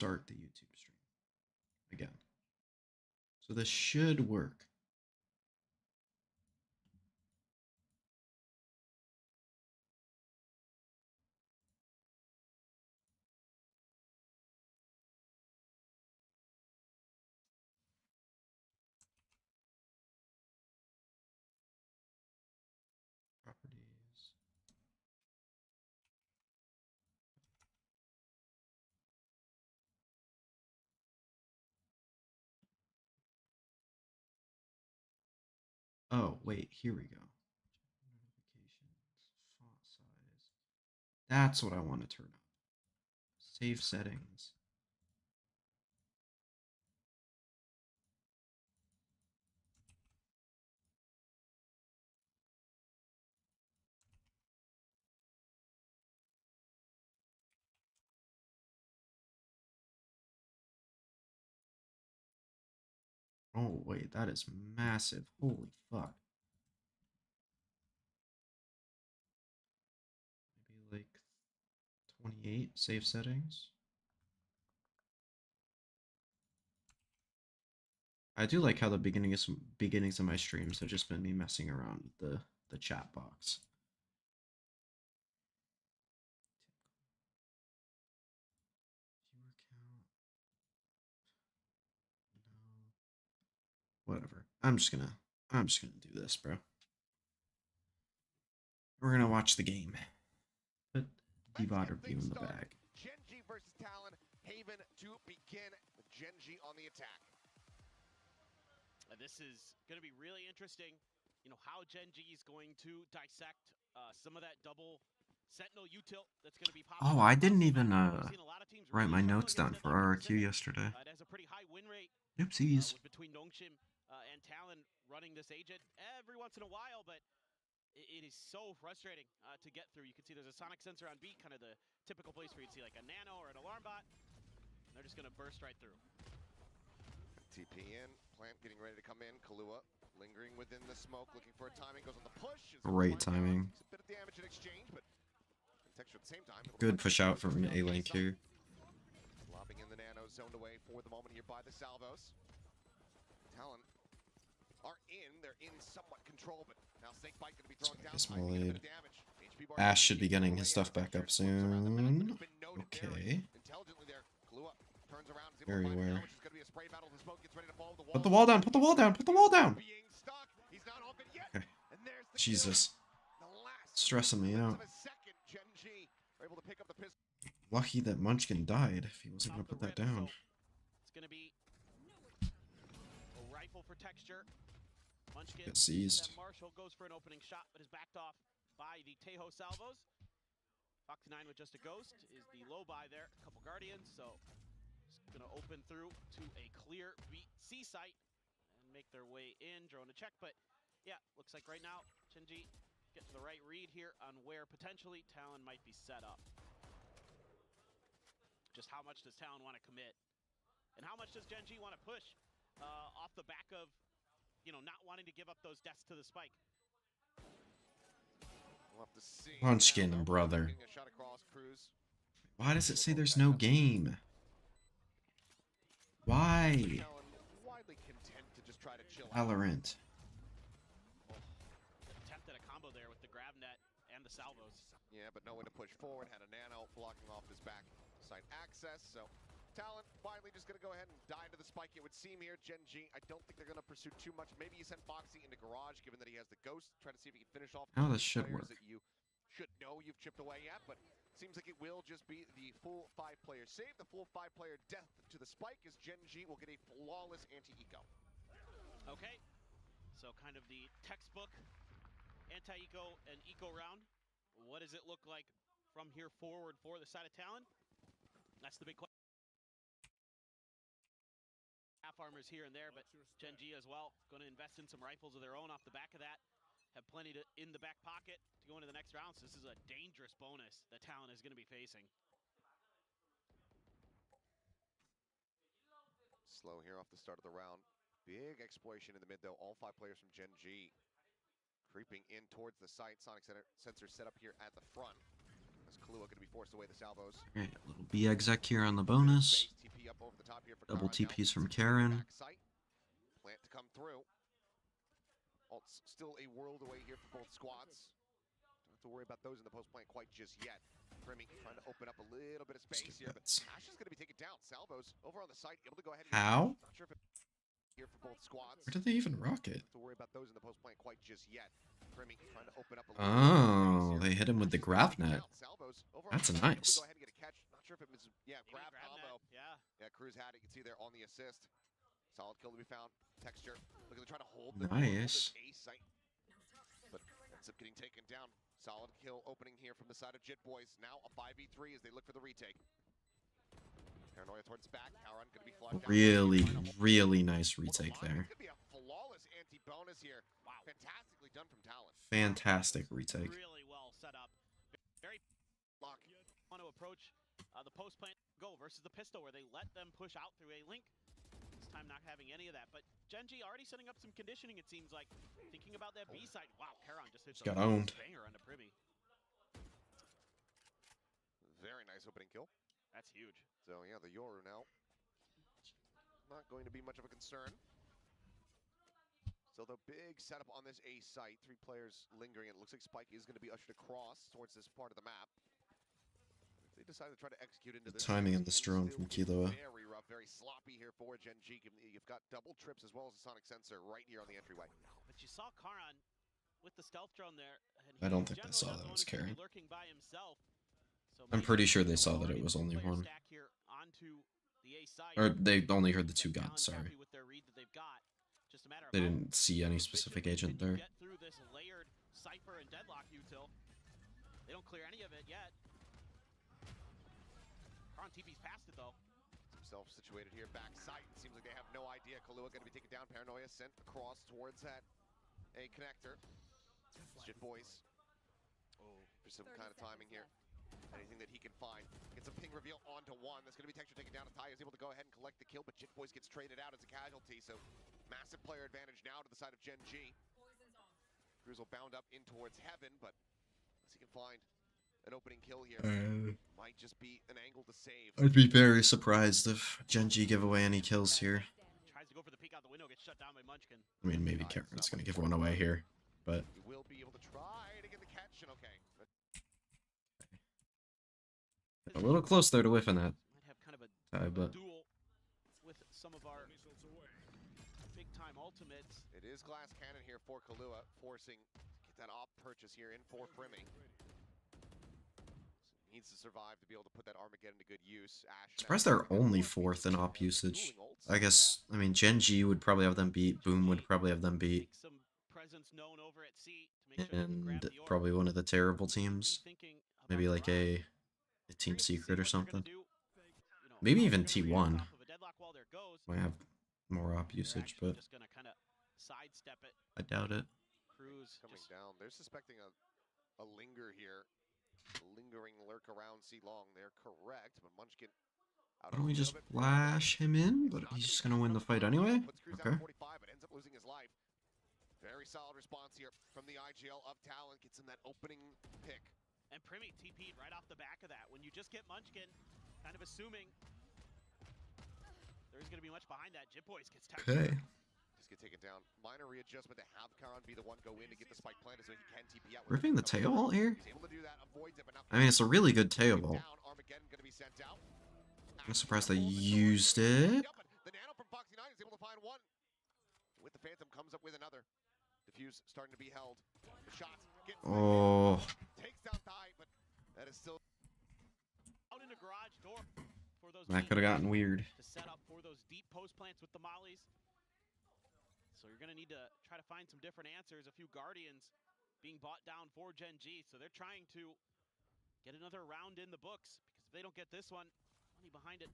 start the YouTube stream again. So this should work. Properties. Oh, wait, here we go. Notifications, font size. That's what I want to turn on. Save settings. Oh, wait, that is massive. Holy fuck. Maybe like 28 save settings. I do like how the beginnings of my streams have just been me messing around with the chat box. Viewer count. No. Whatever. I'm just gonna do this, bro. We're gonna watch the game. Put the VOD review in the bag. GenG versus Talon. Haven to begin with GenG on the attack. This is going to be really interesting. You know, how GenG is going to dissect some of that double Sentinel util that's going to be popping. Oh, I didn't even write my notes down for RRQ yesterday. It has a pretty high win rate. Oopsies. Between Nongshim and Talon running this agent every once in a while, but it is so frustrating to get through. You can see there's a sonic sensor on beat, kind of the typical place where you'd see like a nano or an alarm bot. And they're just going to burst right through. TP in, Plant getting ready to come in. Kahlua lingering within the smoke, looking for a timing, goes on the push. Great timing. A bit of damage in exchange, but texture at the same time. Good push out from A-Link here. Lobbing in the nano, zoned away for the moment here by the salvos. Talon are in, they're in somewhat control, but now Snakebite going to be thrown down. Small lead. Ash should be getting his stuff back up soon. Okay. Very aware. Put the wall down, put the wall down, put the wall down! Okay. Jesus. Stressing me out. Lucky that Munchkin died if he wasn't gonna put that down. It's gonna be a rifle for texture. Munchkin Get seized. Marshall goes for an opening shot, but is backed off by the Tejo salvos. Fox 9 with just a ghost is the low buy there. A couple guardians, so it's gonna open through to a clear C site and make their way in. Drone to check, but yeah, looks like right now GenG getting the right read here on where potentially Talon might be set up. Just how much does Talon want to commit? And how much does GenG want to push off the back of, you know, not wanting to give up those deaths to the spike? We'll have to see. Munchkin, brother. Why does it say there's no game? Why? Valorant. Attempted a combo there with the grab net and the salvos. Yeah, but no way to push forward. Had a nano blocking off his back side access. So Talon finally just going to go ahead and die to the spike. It would seem here, GenG, I don't think they're going to pursue too much. Maybe you send Foxy into garage, given that he has the ghost. Try to see if he can finish off how this should work. That you should know you've chipped away at, but seems like it will just be the full 5-player save, the full 5-player death to the spike, as GenG will get a flawless anti-eco. Okay, so kind of the textbook anti-eco and eco round. What does it look like from here forward for the side of Talon? That's the big question. Half armors here and there, but GenG as well going to invest in some rifles of their own off the back of that. Have plenty in the back pocket to go into the next round. So this is a dangerous bonus that Talon is going to be facing. Slow here off the start of the round. Big exploration in the mid though. All 5 players from GenG creeping in towards the site. Sonic sensor set up here at the front. As Kahlua going to be forced away the salvos. Alright, a little B exec here on the bonus. TP up over the top here for Double Karan now. TPs from Karen. Backside. Plant to come through. Ult's still a world away here for both squads. Don't have to worry about those in the post plant quite just yet. Primi trying to open up a little bit of space here, but Ash is going to be taken down. Salvos over on the site, able to go ahead and How? not sure if it's here for both squads. Where did they even rock it? Don't have to worry about those in the post plant quite just yet. Primi trying to open up a Oh, they hit him with the grav net. That's nice. Go ahead and get a catch. Not sure if it was grab combo. Yeah, Cruz had it. You can see there on the assist. Solid kill to be found. Texture. Look at them trying to hold the Nice. A site. But ends up getting taken down. Solid kill opening here from the side of Jit Boys. Now a 5v3 as they look for the retake. Paranoia towards the back. Karen going to be flushed out. Really nice retake there. It's going to be a flawless anti-bonus here. Wow. Fantastically done from Talon. Fantastic retake. Really well set up. Very Lock. want to approach the post plant go versus the pistol where they let them push out through a link. This time not having any of that, but GenG already setting up some conditioning, it seems like. Thinking about that B side. Wow, Karen just hits Got owned. banger on the Privy. Very nice opening kill. That's huge. So yeah, the Yoru now. Not going to be much of a concern. So the big setup on this A site. 3 players lingering. It looks like Spike is going to be ushered across towards this part of the map. They decide to try to execute into this. Timing of this drone from Killua. Very rough, very sloppy here for GenG. You've got double trips as well as a sonic sensor right here on the entryway. But you saw Karan with the stealth drone there. And I don't think they saw that it was Karen. Lurking by himself. So I'm pretty sure they saw that it was only one. Or they only heard the 2 guns, sorry. They didn't see any specific agent there. Get through this layered cipher and deadlock util. They don't clear any of it yet. Karan TP's past it though. Himself situated here backside. Seems like they have no idea. Kahlua going to be taken down. Paranoia sent across towards that A connector. Jit Boys. Oh, for some kind of timing here. Anything that he can find. Gets a ping reveal onto 1. That's going to be Texture taken down. Ty is able to go ahead and collect the kill, but Jit Boys gets traded out as a casualty. So massive player advantage now to the side of GenG. Cruz will bound up in towards heaven, but unless he can find an opening kill here, might just be an angle to save. I'd be very surprised if GenG give away any kills here. Tries to go for the peek out the window, gets shut down by Munchkin. I mean, maybe Karen's gonna give one away here, but He will be able to try to get the catch, and okay. a little close there to whiffing that. Might have kind of a but duel with some of our big-time ultimates. It is glass cannon here for Kahlua, forcing get that op purchase here in for Primi. Needs to survive to be able to put that Armageddon to good use. Ash surprised they're only 4th in op usage. I guess, I mean, GenG would probably have them beat. Boom would probably have them beat. Some presence known over at sea to make sure And probably one of the terrible teams. Maybe like a Team Secret or something. Maybe even T1. Might have more op usage, but I doubt it. Cruz coming down. They're suspecting a linger here. Lingering lurk around C long. They're correct, but Munchkin Why don't we just flash him in? But he's just gonna win the fight anyway? Okay. 45, but ends up losing his life. Very solid response here from the IGL of Talon. Gets in that opening pick. And Primi TP'd right off the back of that. When you just get Munchkin, kind of assuming there's going to be much behind that, Jit Boys gets tapped. Okay. Just get taken down. Minor readjustment to have Karan be the one go in to get the spike planted so he can TP out. Ripping the tail vault here? He's able to do that, avoids it, but now I mean, it's a really good tail vault. Armageddon going to be sent out. I'm surprised they used it. Yep, but the nano from Foxy 9 is able to find one. With the Phantom comes up with another. Diffuse starting to be held. The shots get takes down Thai, but that is still out in the garage door for those. That could have gotten weird. To set up for those deep post plants with the mollies. So you're gonna need to try to find some different answers. A few Guardians being bought down for GenG, so they're trying to get another round in the books because if they don't get this one, money behind it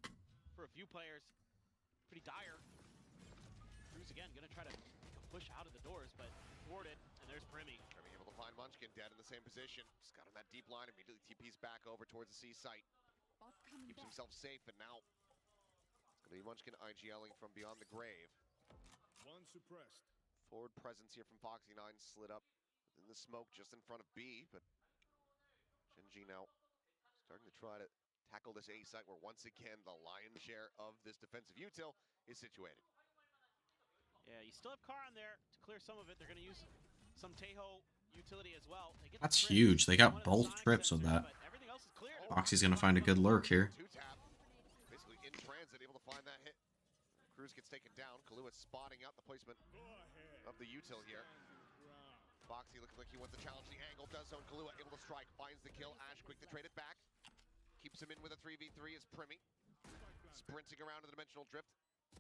for a few players, pretty dire. Cruz again gonna try to push out of the doors, but thwarted, and there's Primi. Primi able to find Munchkin dead in the same position. Just got on that deep line, immediately TP's back over towards the C site. Keeps himself safe, and now it's gonna be Munchkin IGLing from beyond the grave. One suppressed. Forward presence here from Foxy 9 slid up in the smoke just in front of B, but GenG now Starting to try to tackle this A site where once again the lion's share of this defensive util is situated. Yeah, you still have Karan there to clear some of it. They're going to use some Teho utility as well. They get the That's trip, huge. They got one of the both sonic trips with sensors, that. but everything else is cleared. Foxy's gonna find a good lurk here. Two tap, basically in transit, able to find that hit. Cruz gets taken down. Kahlua spotting out the placement Go ahead. of the util here. Stand your ground. Foxy looking like he wants to challenge the angle. Does zone. Kahlua able to strike. Finds the kill. Ash quick to trade it back. Keeps him in with a 3v3 as Primi sprinting around in the dimensional drift.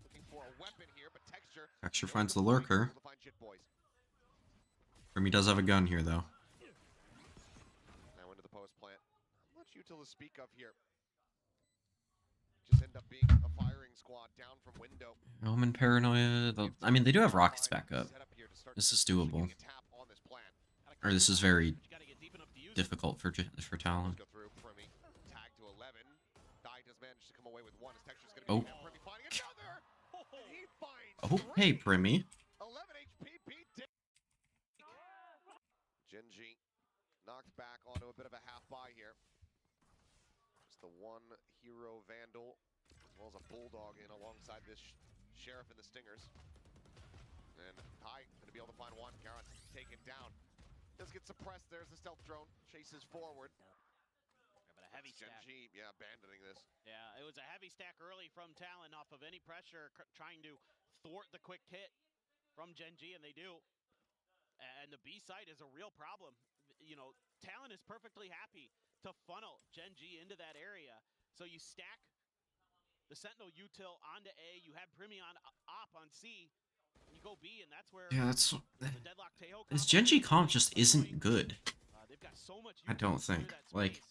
Looking for a weapon here, but Texture. Texture finds the lurker. Able to find Jit Boys. Primi does have a gun here, though. Now into the post plant. Not much util to speak of here. Just end up being a firing squad down from window. Omen Paranoia. I mean, they do have rockets back up. This is doable. Or this is very difficult for Talon. Go through Primi. Tag to 11. Dai does manage to come away with one. His Texture's gonna Oh. be Primi finding another. And he finds Oh, hey, Primi. 11 HP beat GenG knocked back onto a bit of a half buy here. Just the one hero Vandal, as well as a Bulldog in alongside this Sheriff and the Stingers. And Ty gonna be able to find one. Karan taken down. Does get suppressed. There's the stealth drone. Chases forward. Yeah, but a heavy stack. GenG, yeah, abandoning this. Yeah, it was a heavy stack early from Talon off of any pressure, trying to thwart the quick hit from GenG, and they do. And the B site is a real problem. You know, Talon is perfectly happy to funnel GenG into that area. So you stack the Sentinel util onto A, you have Primi on op on C, you go B, and that's where the Deadlock Teho This GenG comp just isn't good. they've got so much I don't util to clear think. that Like, space.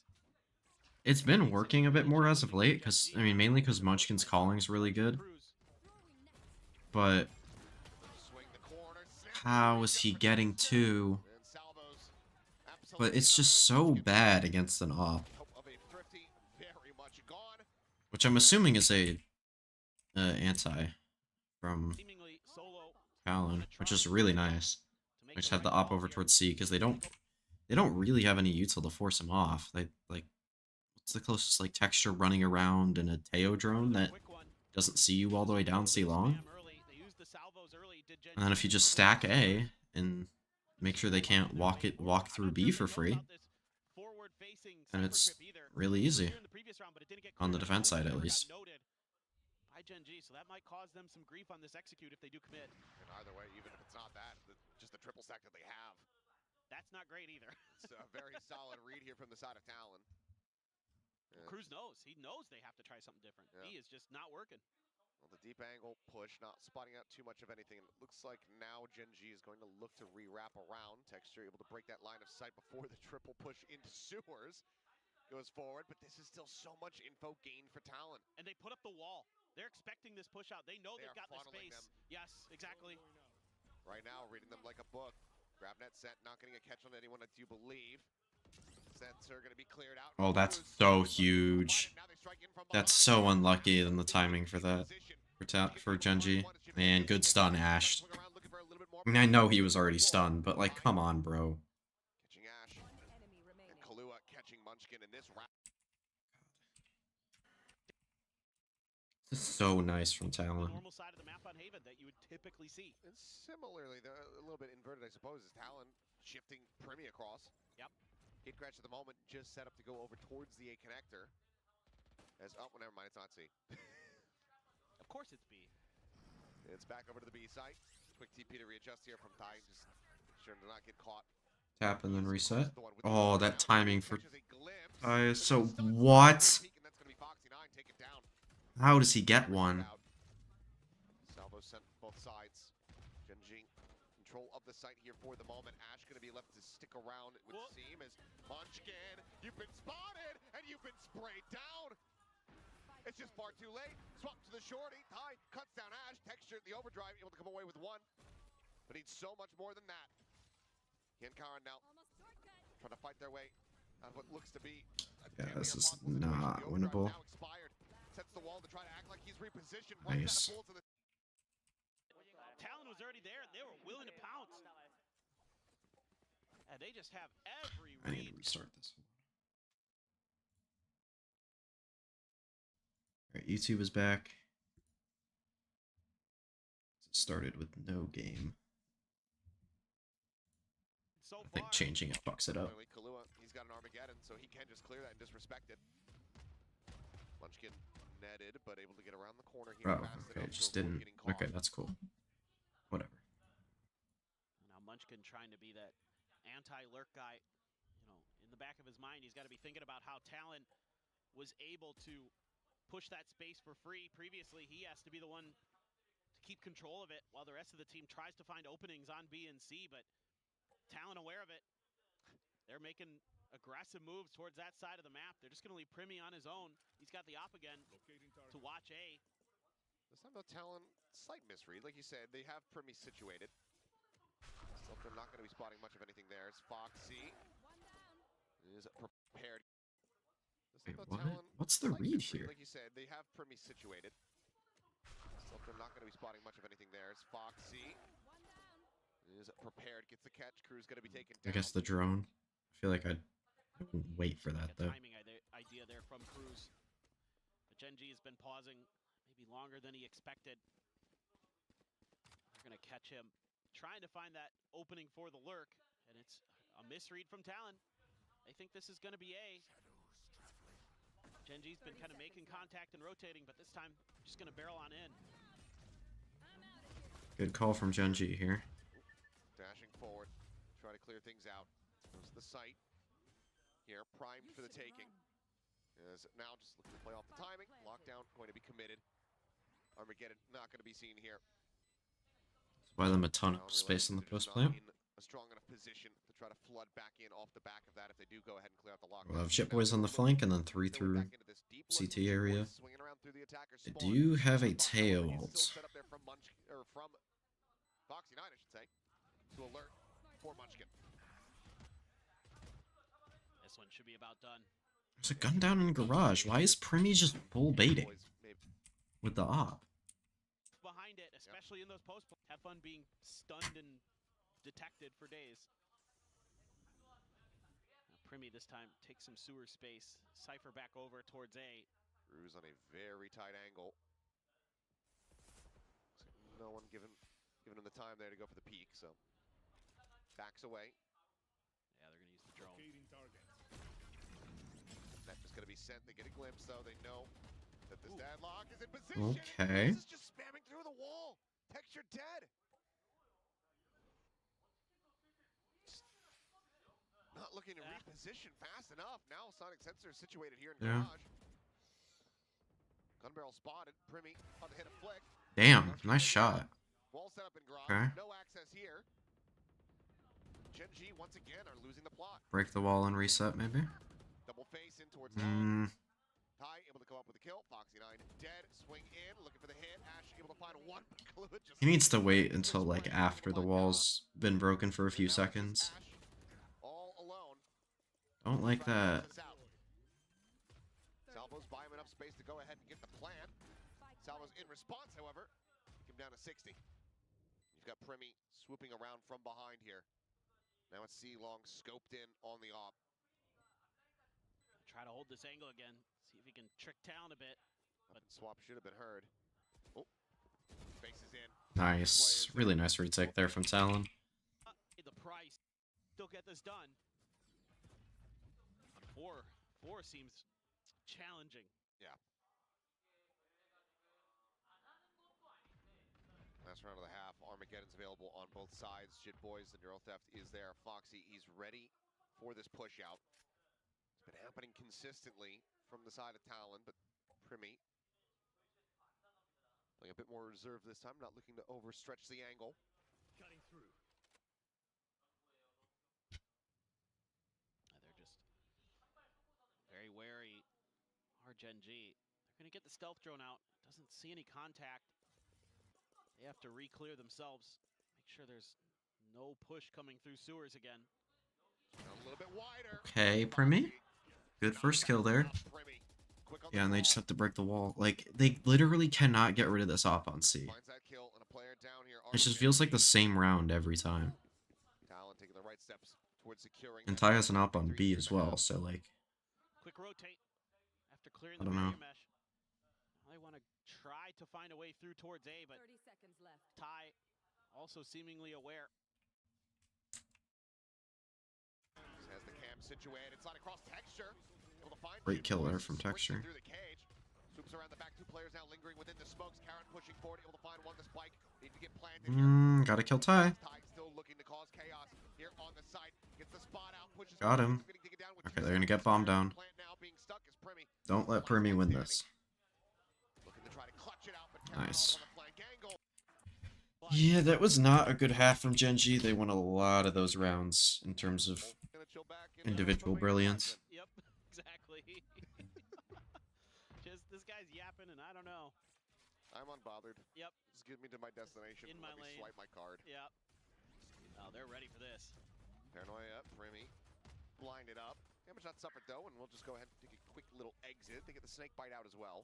it's been working a bit more as of late, because, I mean, mainly because Munchkin's calling's really good. But Swing the corner. how is he getting two? And Salvo's But it's absolutely just so bad against an op. hope of a thrifty, very much gone. Which I'm assuming is a anti from Seemingly solo Talon, which is really nice. to make I just the have the right op call over here. towards C because they don't really have any util to force him off. They like, what's the closest like texture running around in a Teo drone that Quick one. doesn't see you all the way down C long? Spam early. They used the salvos early. Did And then if you just stack A and make sure they can't walk through B for free, then it's really easy on the defense side at least. By GenG, so that might cause them some grief on this execute if they do commit. And either way, even if it's not that, just the triple stack that they have. That's not great either. It's a very solid read here from the side of Talon. And, Cruz knows. He knows they have to try something different. Yeah. B is just not working. well, the deep angle push, not spotting out too much of anything. And it looks like now GenG is going to look to re-wrap around. Texture able to break that line of sight before the triple push into sewers. Goes forward, but this is still so much info gained for Talon. And they put up the wall. They're expecting this push out. They know They they've are got the funneling space. them. Yes, exactly. Right now, reading them like a book. Grab net set, not getting a catch on anyone that you believe. Sets are going to be cleared out. Oh, that's Cruz so able to huge. find it. Now they strike in from That's behind. so unlucky in the timing for that. For GenG. Man, good stun, Ash. Swing around looking for a little bit more. I mean, I know he was already stunned, but like, come on, bro. Catching Ash. And Kahlua catching Munchkin in this round. This is so nice from The Talon. normal side of the map on Haven that you would typically see. And similarly, they're a little bit inverted, I suppose, is Talon shifting Primi across. Yep. Hit crash at the moment, just set up to go over towards the A connector. As oh, well, never mind, it's not C. Of course it's B. It's back over to the B site. Quick TP to readjust here from Ty, just make sure to not get caught. Tap and then reset. The one with the Oh, that now timing for catches a glimpse, Ty is but so he's stuck what? peak, and that's gonna be Foxy9 take it down. How does he get one? Salvo sent both sides. GenG control of the site here for the moment. Ash gonna be left to stick around, it would Whoa. seem, as Munchkin, you've been spotted and you've been sprayed down. It's just far too late. Swap to the shorty. Ty cuts down Ash. Texture the overdrive, able to come away with one. But needs so much more than that. He and Karan now trying to fight their way out of what looks to be a Yeah, damn this is impossible situation. not The overdrive winnable. now expired. Sets the wall to try to act like he's repositioned. Runs out of Nice. bullets in the Talon was already there. They were willing to pounce. And they just have every I need to read. restart this. Alright, YouTube is back. It started with no game. So I think far, changing it fucks it up. Clearly, Kahlua, he's got an Armageddon, so he can just clear that and disrespect it. Munchkin netted, but able to get around the corner here. Oh, fast okay, enough it just to avoid didn't. getting caught. Okay, that's cool. Whatever. now Munchkin trying to be that anti-lurk guy. You know, in the back of his mind, he's got to be thinking about how Talon was able to push that space for free. Previously, he has to be the one to keep control of it while the rest of the team tries to find openings on B and C, but Talon aware of it. They're making aggressive moves towards that side of the map. They're just going to leave Primi on his own. He's got the op again Locating to target. watch A. This time though, Talon, slight misread. Like you said, they have Primi situated. So they're not going to be spotting much of anything there. It's Foxy is prepared. This Wait, time though, what? Talon, What's the slight read misread. here? Like you said, they have Primi situated. So they're not going to be spotting much of anything there. It's Foxy is prepared. Gets the catch. Crew's going to be taken I down. guess the drone. I feel like I wouldn't wait for that A though. timing idea there from Cruz. But GenG has been pausing maybe longer than he expected. They're going to catch him trying to find that opening for the lurk, and it's a misread from Talon. They think this is going to be A. GenG's been kind of making contact and rotating, but this time just going to barrel on in. Good call from GenG here. Dashing forward, try to clear things out. Goes to the site. Here, primed for the taking. Is now just looking to play off the timing. Lockdown going to be committed. Armageddon not going to be seen here. Buy them a ton Talon of space in the realizes post they're just plant. not in a strong enough position to try to flood back in off the back of that if they do go ahead and clear out the lockdown. We'll have Ship Boys on the flank and then 3 through CT area. I do have a tail ult. Set up there from Foxy 9, I should say, to alert for Munchkin. This one should be about done. There's a gun down in garage. Why is Primi just full baiting with the op? Behind it, especially in those post. Have fun being stunned and detected for days. Now, Primi this time takes some sewer space. Cypher back over towards A. Cruz on a very tight angle. No one giving him the time there to go for the peak, so backs away. Yeah, they're gonna use the drone. Locating target. That's just gonna be sent. They get a glimpse though. They know that this deadlock is in position. Okay. This is just spamming through the wall. Texture dead. Just not looking to reposition fast enough. Now Sonic Sensor is situated here in garage. Gun barrel spotted. Primi on the hit a flick. Damn, nice shot. Wall set up in garage. Okay. No access here. GenG once again are losing the plot. Break the wall and reset, maybe? Double face in towards Talon. Hmm. Ty able to come up with a kill. Foxy 9 dead. Swing in, looking for the hit. Ash able to find one. Just He needs to wait until, like, after the wall's been broken for a few seconds. Ash all alone. Don't like that. Salvo's buy him enough space to go ahead and get the plant. Salvo's in response, however, came down to 60. You've got Primi swooping around from behind here. Now it's C-Long scoped in on the op. Try to hold this angle again. See if he can trick Talon a bit. But swap should have been heard. Oh, faces in. Nice. Really nice retake there from Talon. The price. Still get this done. Four seems challenging. Yeah. Last round of the half. Armageddon's available on both sides. Shit Boys and Neural Theft is there. Foxy, he's ready for this push out. It's been happening consistently from the side of Talon, but Primi playing a bit more reserved this time, not looking to overstretch the angle. Cutting through. They're just very wary. GenG. They're going to get the stealth drone out. Doesn't see any contact. They have to re-clear themselves. Make sure there's no push coming through sewers again. A little bit wider. Okay, Primi. Good first kill there. Yeah, and they just have to break the wall. Like, they literally cannot get rid of this op on C. Finds that kill and a player down here. It just feels like the same round every time. Talon taking the right steps towards securing. And Ty has an op on B as well, so like... Quick rotate after clearing I the don't know. barrier mesh. They try to find a way through towards A, but 30 seconds left. Ty also seemingly aware. Has the cam situated, slide across Texture. Able to find Great kill there Boys from sprinting Texture. through the cage. Swoops around the back, 2 players now lingering within the smokes. Karen pushing forward, able to find one, the spike. Need to get planted here. Gotta kill Ty. Ty still looking to cause chaos here on the site. Gets the spot out, pushes Got forward, him. gonna take it down with Okay, 2 they're gonna get seconds. bombed down. Plant now being stuck as Primi. Don't let Primi win this. Looking to try to clutch it out, but Karen Nice. off on the flank angle. Yeah, that was not a good half from GenG. They won a lot of those rounds in terms of Gonna chill back in, individual moving brilliance. Yep, exactly. Just this guy's yapping, and I don't know. I'm unbothered. Yep. Just get me to my destination. In my Let me lane. swipe my card. Yep. Oh, they're ready for this. Paranoia, Primi. Blinded up. Damage not suffered though, and we'll just go ahead and take a quick little exit. They get the snake bite out as well.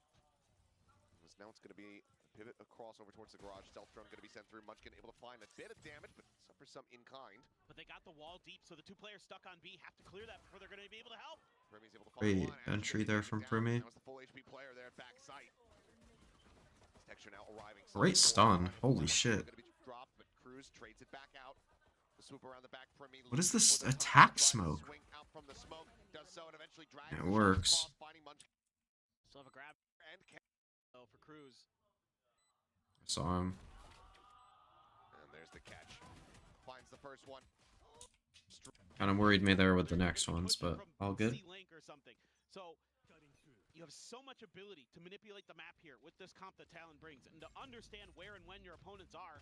Now it's going to be a pivot across over towards the garage. Stealth drone going to be sent through. Munchkin able to find a bit of damage, but suffers some in kind. But they got the wall deep, so the 2 players stuck on B have to clear that before they're going to be able to help. Primi's able to Great find one. entry Ashton there taking from it down. Primi. That was the full HP player there at back sight. Texture now arriving. Great stun. Holy shit. Gonna be dropped, but Cruz trades it back out. The swoop around the back. Primi What is looking this for the attack tries to smoke? swing out from the smoke. Does so and eventually drags It the shot works. across, finding Munchkin Still have a grab and though for Cruz. I saw him. And there's the catch. Finds the first one. Kind of worried me there with the next ones, but all good. C-Link or something. So you have so much ability to manipulate the map here with this comp that Talon brings, and to understand where and when your opponents are.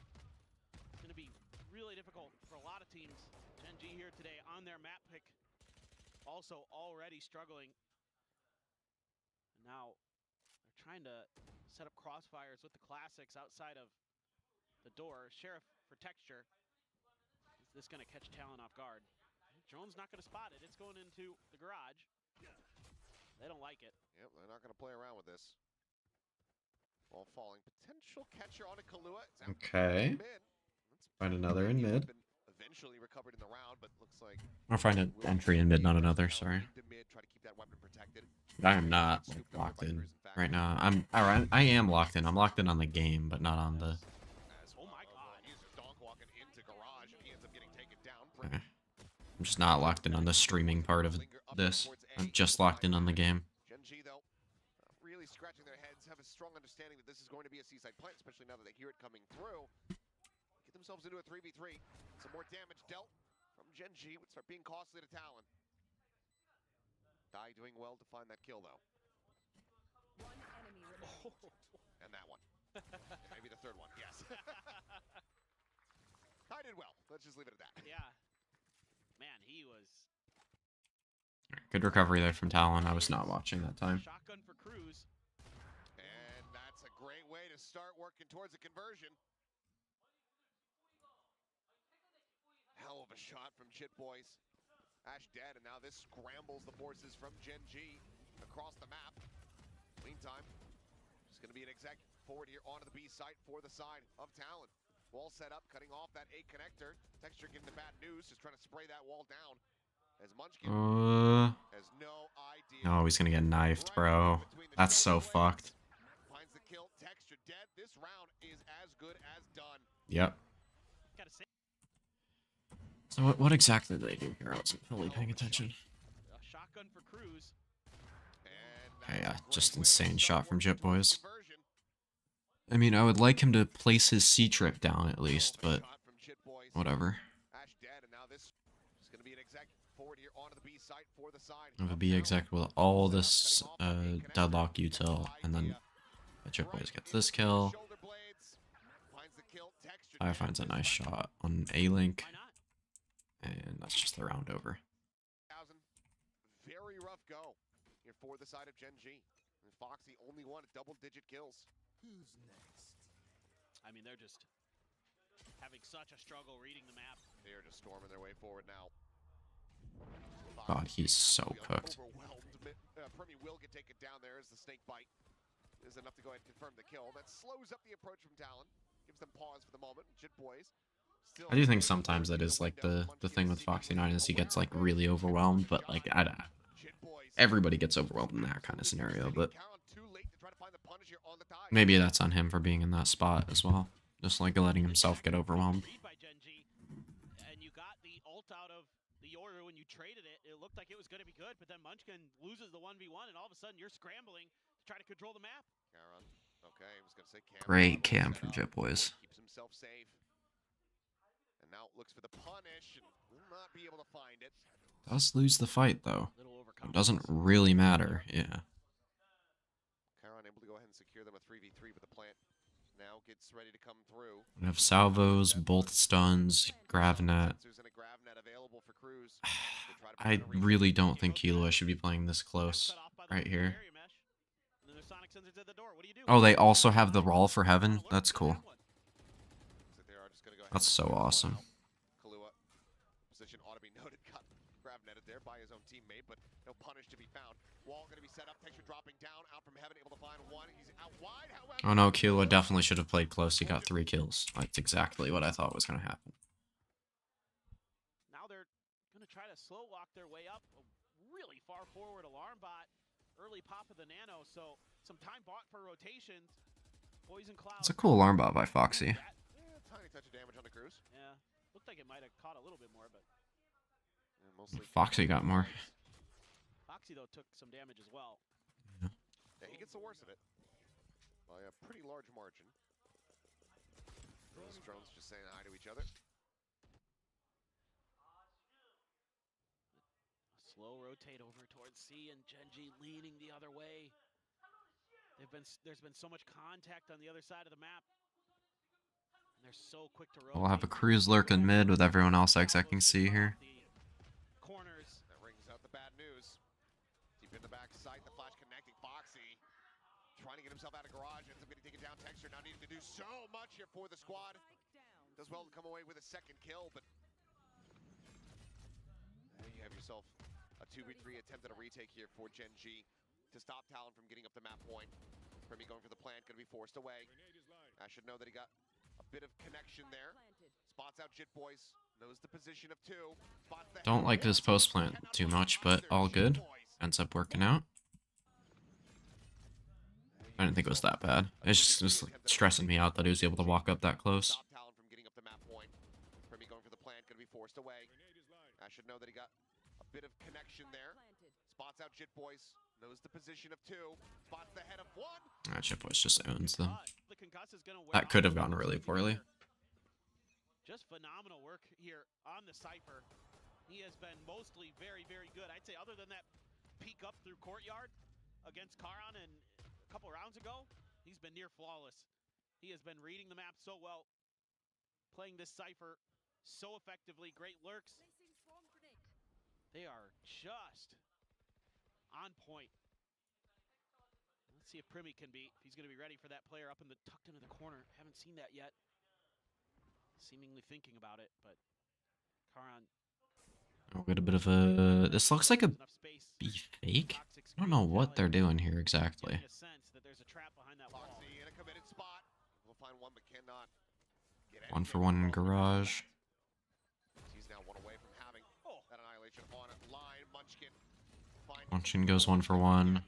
It's going to be really difficult for a lot of teams. GenG here today on their map pick, also already struggling. And now they're trying to set up crossfires with the classics outside of the door. Sheriff for Texture. Is this going to catch Talon off guard? Drone's not going to spot it. It's going into the garage. They don't like it. Yep, they're not going to play around with this. Ball falling. Potential catcher on a Kahlua. It's out Okay. mid. Find another in mid. Been eventually recovered in the round, but looks like I'll find an entry in mid, not another. Sorry. into mid, try to keep that weapon protected. I am not like, locked in right now. I am locked in. I'm locked in on the game, but not on the. Oh my god. He's just donk walking into garage and he ends up getting taken down. Okay. I'm just not locked in on the streaming part of this. I'm just locked in on the game. GenG though, really scratching their heads, have a strong understanding that this is going to be a seaside plant, especially now that they hear it coming through. Get themselves into a 3v3. Some more damage dealt from GenG would start being costly to Talon. Dai doing well to find that kill though. One enemy remaining. And that one. And maybe the third one, yes. I did well. Let's just leave it at that. Yeah. Man, he was... Good recovery there from Talon. I was not watching that time. Shotgun for Cruz. And that's a great way to start working towards a conversion. Hell of a shot from Chit Boys. Ash dead, and now this scrambles the forces from GenG across the map. Meantime, it's going to be an exec forward here onto the B site for the side of Talon. Wall set up, cutting off that A connector. Texture getting the bad news, just trying to spray that wall down. As Munchkin has no idea. Oh, he's gonna get knifed, bro. That's so fucked. Finds the kill, Texture dead. This round is as good as done. Yep. Gotta say, So what exactly did they do here? I wasn't fully paying attention. a shotgun for Cruz. And Okay, yeah, that's a great just way to insane start shot from working Jit towards Boys. conversion. I mean, I would like him to place his C-trip down at least, but Shot from Chit Boys. whatever. Ash dead, and now this is going to be an exec forward here onto the B site for the side. I have a B exec with all this deadlock util, and then Jit Boys gets this kill. Shoulder blades. Finds the kill. Texture I dead. finds a nice shot on A-Link, Why not? and that's just the round over. 1,000. Very rough go here for the side of GenG. And Foxy only one at double-digit kills. Who's next? I mean, they're just having such a struggle reading the map. They are just storming their way forward now. God, he's so Feeling cooked. Overwhelmed. Primi will get taken down there as the snake bite is enough to go ahead and confirm the kill. That slows up the approach from Talon. Gives them pause for the moment. Jit Boys. Still I do think sometimes that is like the thing with Foxy 9 is he gets like really overwhelmed, but like Jit Boys. everybody gets overwhelmed in that kind of scenario. But Count too late to try to find the punish here on the die. Maybe that's on him for being in that spot as well. Just like letting himself get overwhelmed. Read by GenG, and you got the ult out of the Yoru when you traded it. It looked like it was going to be good, but then Munchkin loses the 1v1, and all of a sudden you're scrambling to try to control the map. Caron. Okay, I was going to say Cam. Great cam from Jet Boys. Keeps himself safe. And now looks for the punish and will not be able to find it. Does lose the fight though. Little It doesn't really matter. Yeah. Caron able to go ahead and secure them a 3v3, but the plant now gets ready to come through. We have salvos, both stuns, Gravnet. Sensors and a Gravnet available for Cruz. I really don't think Killua should be playing this close right here. Oh, they also have the Rawl for Heaven? That's cool. That's so awesome. Killua, position ought to be noted, got Gravnetted there by his own teammate, but no punish to be found. Wall going to be set up, texture dropping down, out from Heaven, able to find one. He's out wide, however. Oh no, Killua definitely should have played close. He got 3 kills. That's exactly what I thought was going to happen. Now they're going to try to slow walk their way up. A really far forward alarm bot. Early pop of the nano, so some time bought for rotations. Poison Cloud. It's a cool alarm bot by Foxy. Yeah, tiny touch of damage on the Cruz. Yeah, looked like it might have caught a little bit more, but Yeah, mostly Foxy got more. Foxy though took some damage as well. Yeah, he gets the worst of it by a pretty large margin. Those drones just saying hi to each other. Slow rotate over towards C, and GenG leaning the other way. There's been so much contact on the other side of the map. And they're so quick to rotate. We'll have a Cruz lurk in mid with everyone else exiting C here. Corners. That rings out the bad news. Deep in the back sight, the flash connecting. Foxy trying to get himself out of garage. Ends up getting taken down. Texture now needing to do so much here for the squad. Does well to come away with a second kill, but there you have yourself a 2v3 attempt at a retake here for GenG to stop Talon from getting up the map point. Primi going for the plant, going to be forced away. I should know that he got a bit of connection there. Spots out Jit Boys, knows the position of 2. Spots the Don't like this post plant too much, but all good. Ends up working out. I didn't think it was that bad. It's just like, stressing me out that he was able to walk up that close. Stop Talon from getting up the map point. Primi going for the plant, going to be forced away. I should know that he got a bit of connection there. Spots out Jit Boys, knows the position of 2. Spots the head of 1. That Jit Boys just owns them. The concuss is gonna wear That could have off gone really poorly. Just phenomenal work here on the Cypher. He has been mostly very, very good. I'd say other than that peek up through courtyard against Karan and a couple rounds ago, he's been near flawless. He has been reading the map so well, playing this Cypher so effectively. Great lurks. They are just on point. Let's see if Primi can be, if he's going to be ready for that player up in the tucked into the corner. Haven't seen that yet. Seemingly thinking about it, but Karan. I'll get a bit of a. This looks like a enough space. B fake. I don't know what they're doing here exactly. Getting a sense that there's a trap behind that wall. Foxy in a committed spot. We'll find one, but cannot get 1 for 1 in garage. He's now one away from having that annihilation on line. Munchkin. Munchkin goes 1 for 1.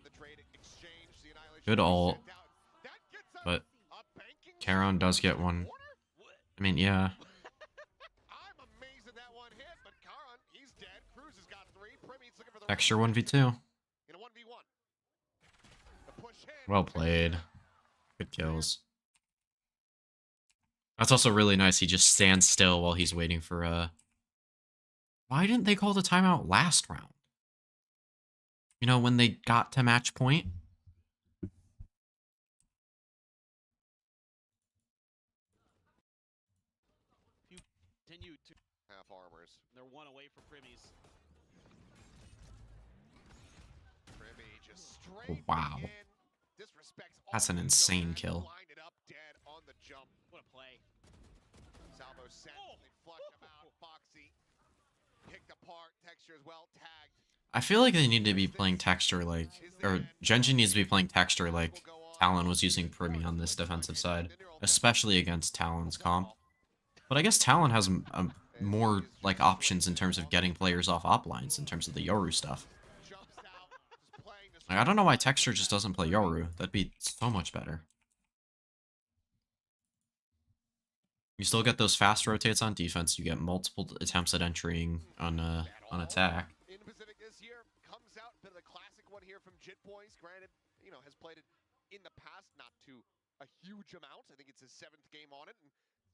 Good ult. But Caron does get one. I mean, yeah. I'm amazed that that one hit, but Karan, he's dead. Cruz has got 3. Primi's looking for the Extra right 1v2. in a 1v1. The push in. Well played. Good kills. That's also really nice. He just stands still while he's waiting for Why didn't they call the timeout last round? You know, when they got to match point? Continue to Half armors. they're one away from Primi's. Primi just straight Wow. in. Disrespects all That's an the insane zones, kill. lined it up dead on the jump. What a play. Salvo sent. They flush him out. Foxy picked apart. Texture as well. Tagged. I feel like they need to be playing texture like, or GenG needs to be playing texture like Talon was using Primi on this defensive side, especially against Talon's comp. But I guess Talon has more like options in terms of getting players off op lines in terms of the Yoru stuff. Like, I don't know why Texture just doesn't play Yoru. That'd be so much better. You still get those fast rotates on defense. You get multiple attempts at entering on attack. In Pacific this year comes out bit of the classic one here from Jit Boys. Granted, you know, has played it in the past, not to a huge amount. I think it's his 7th game on it, and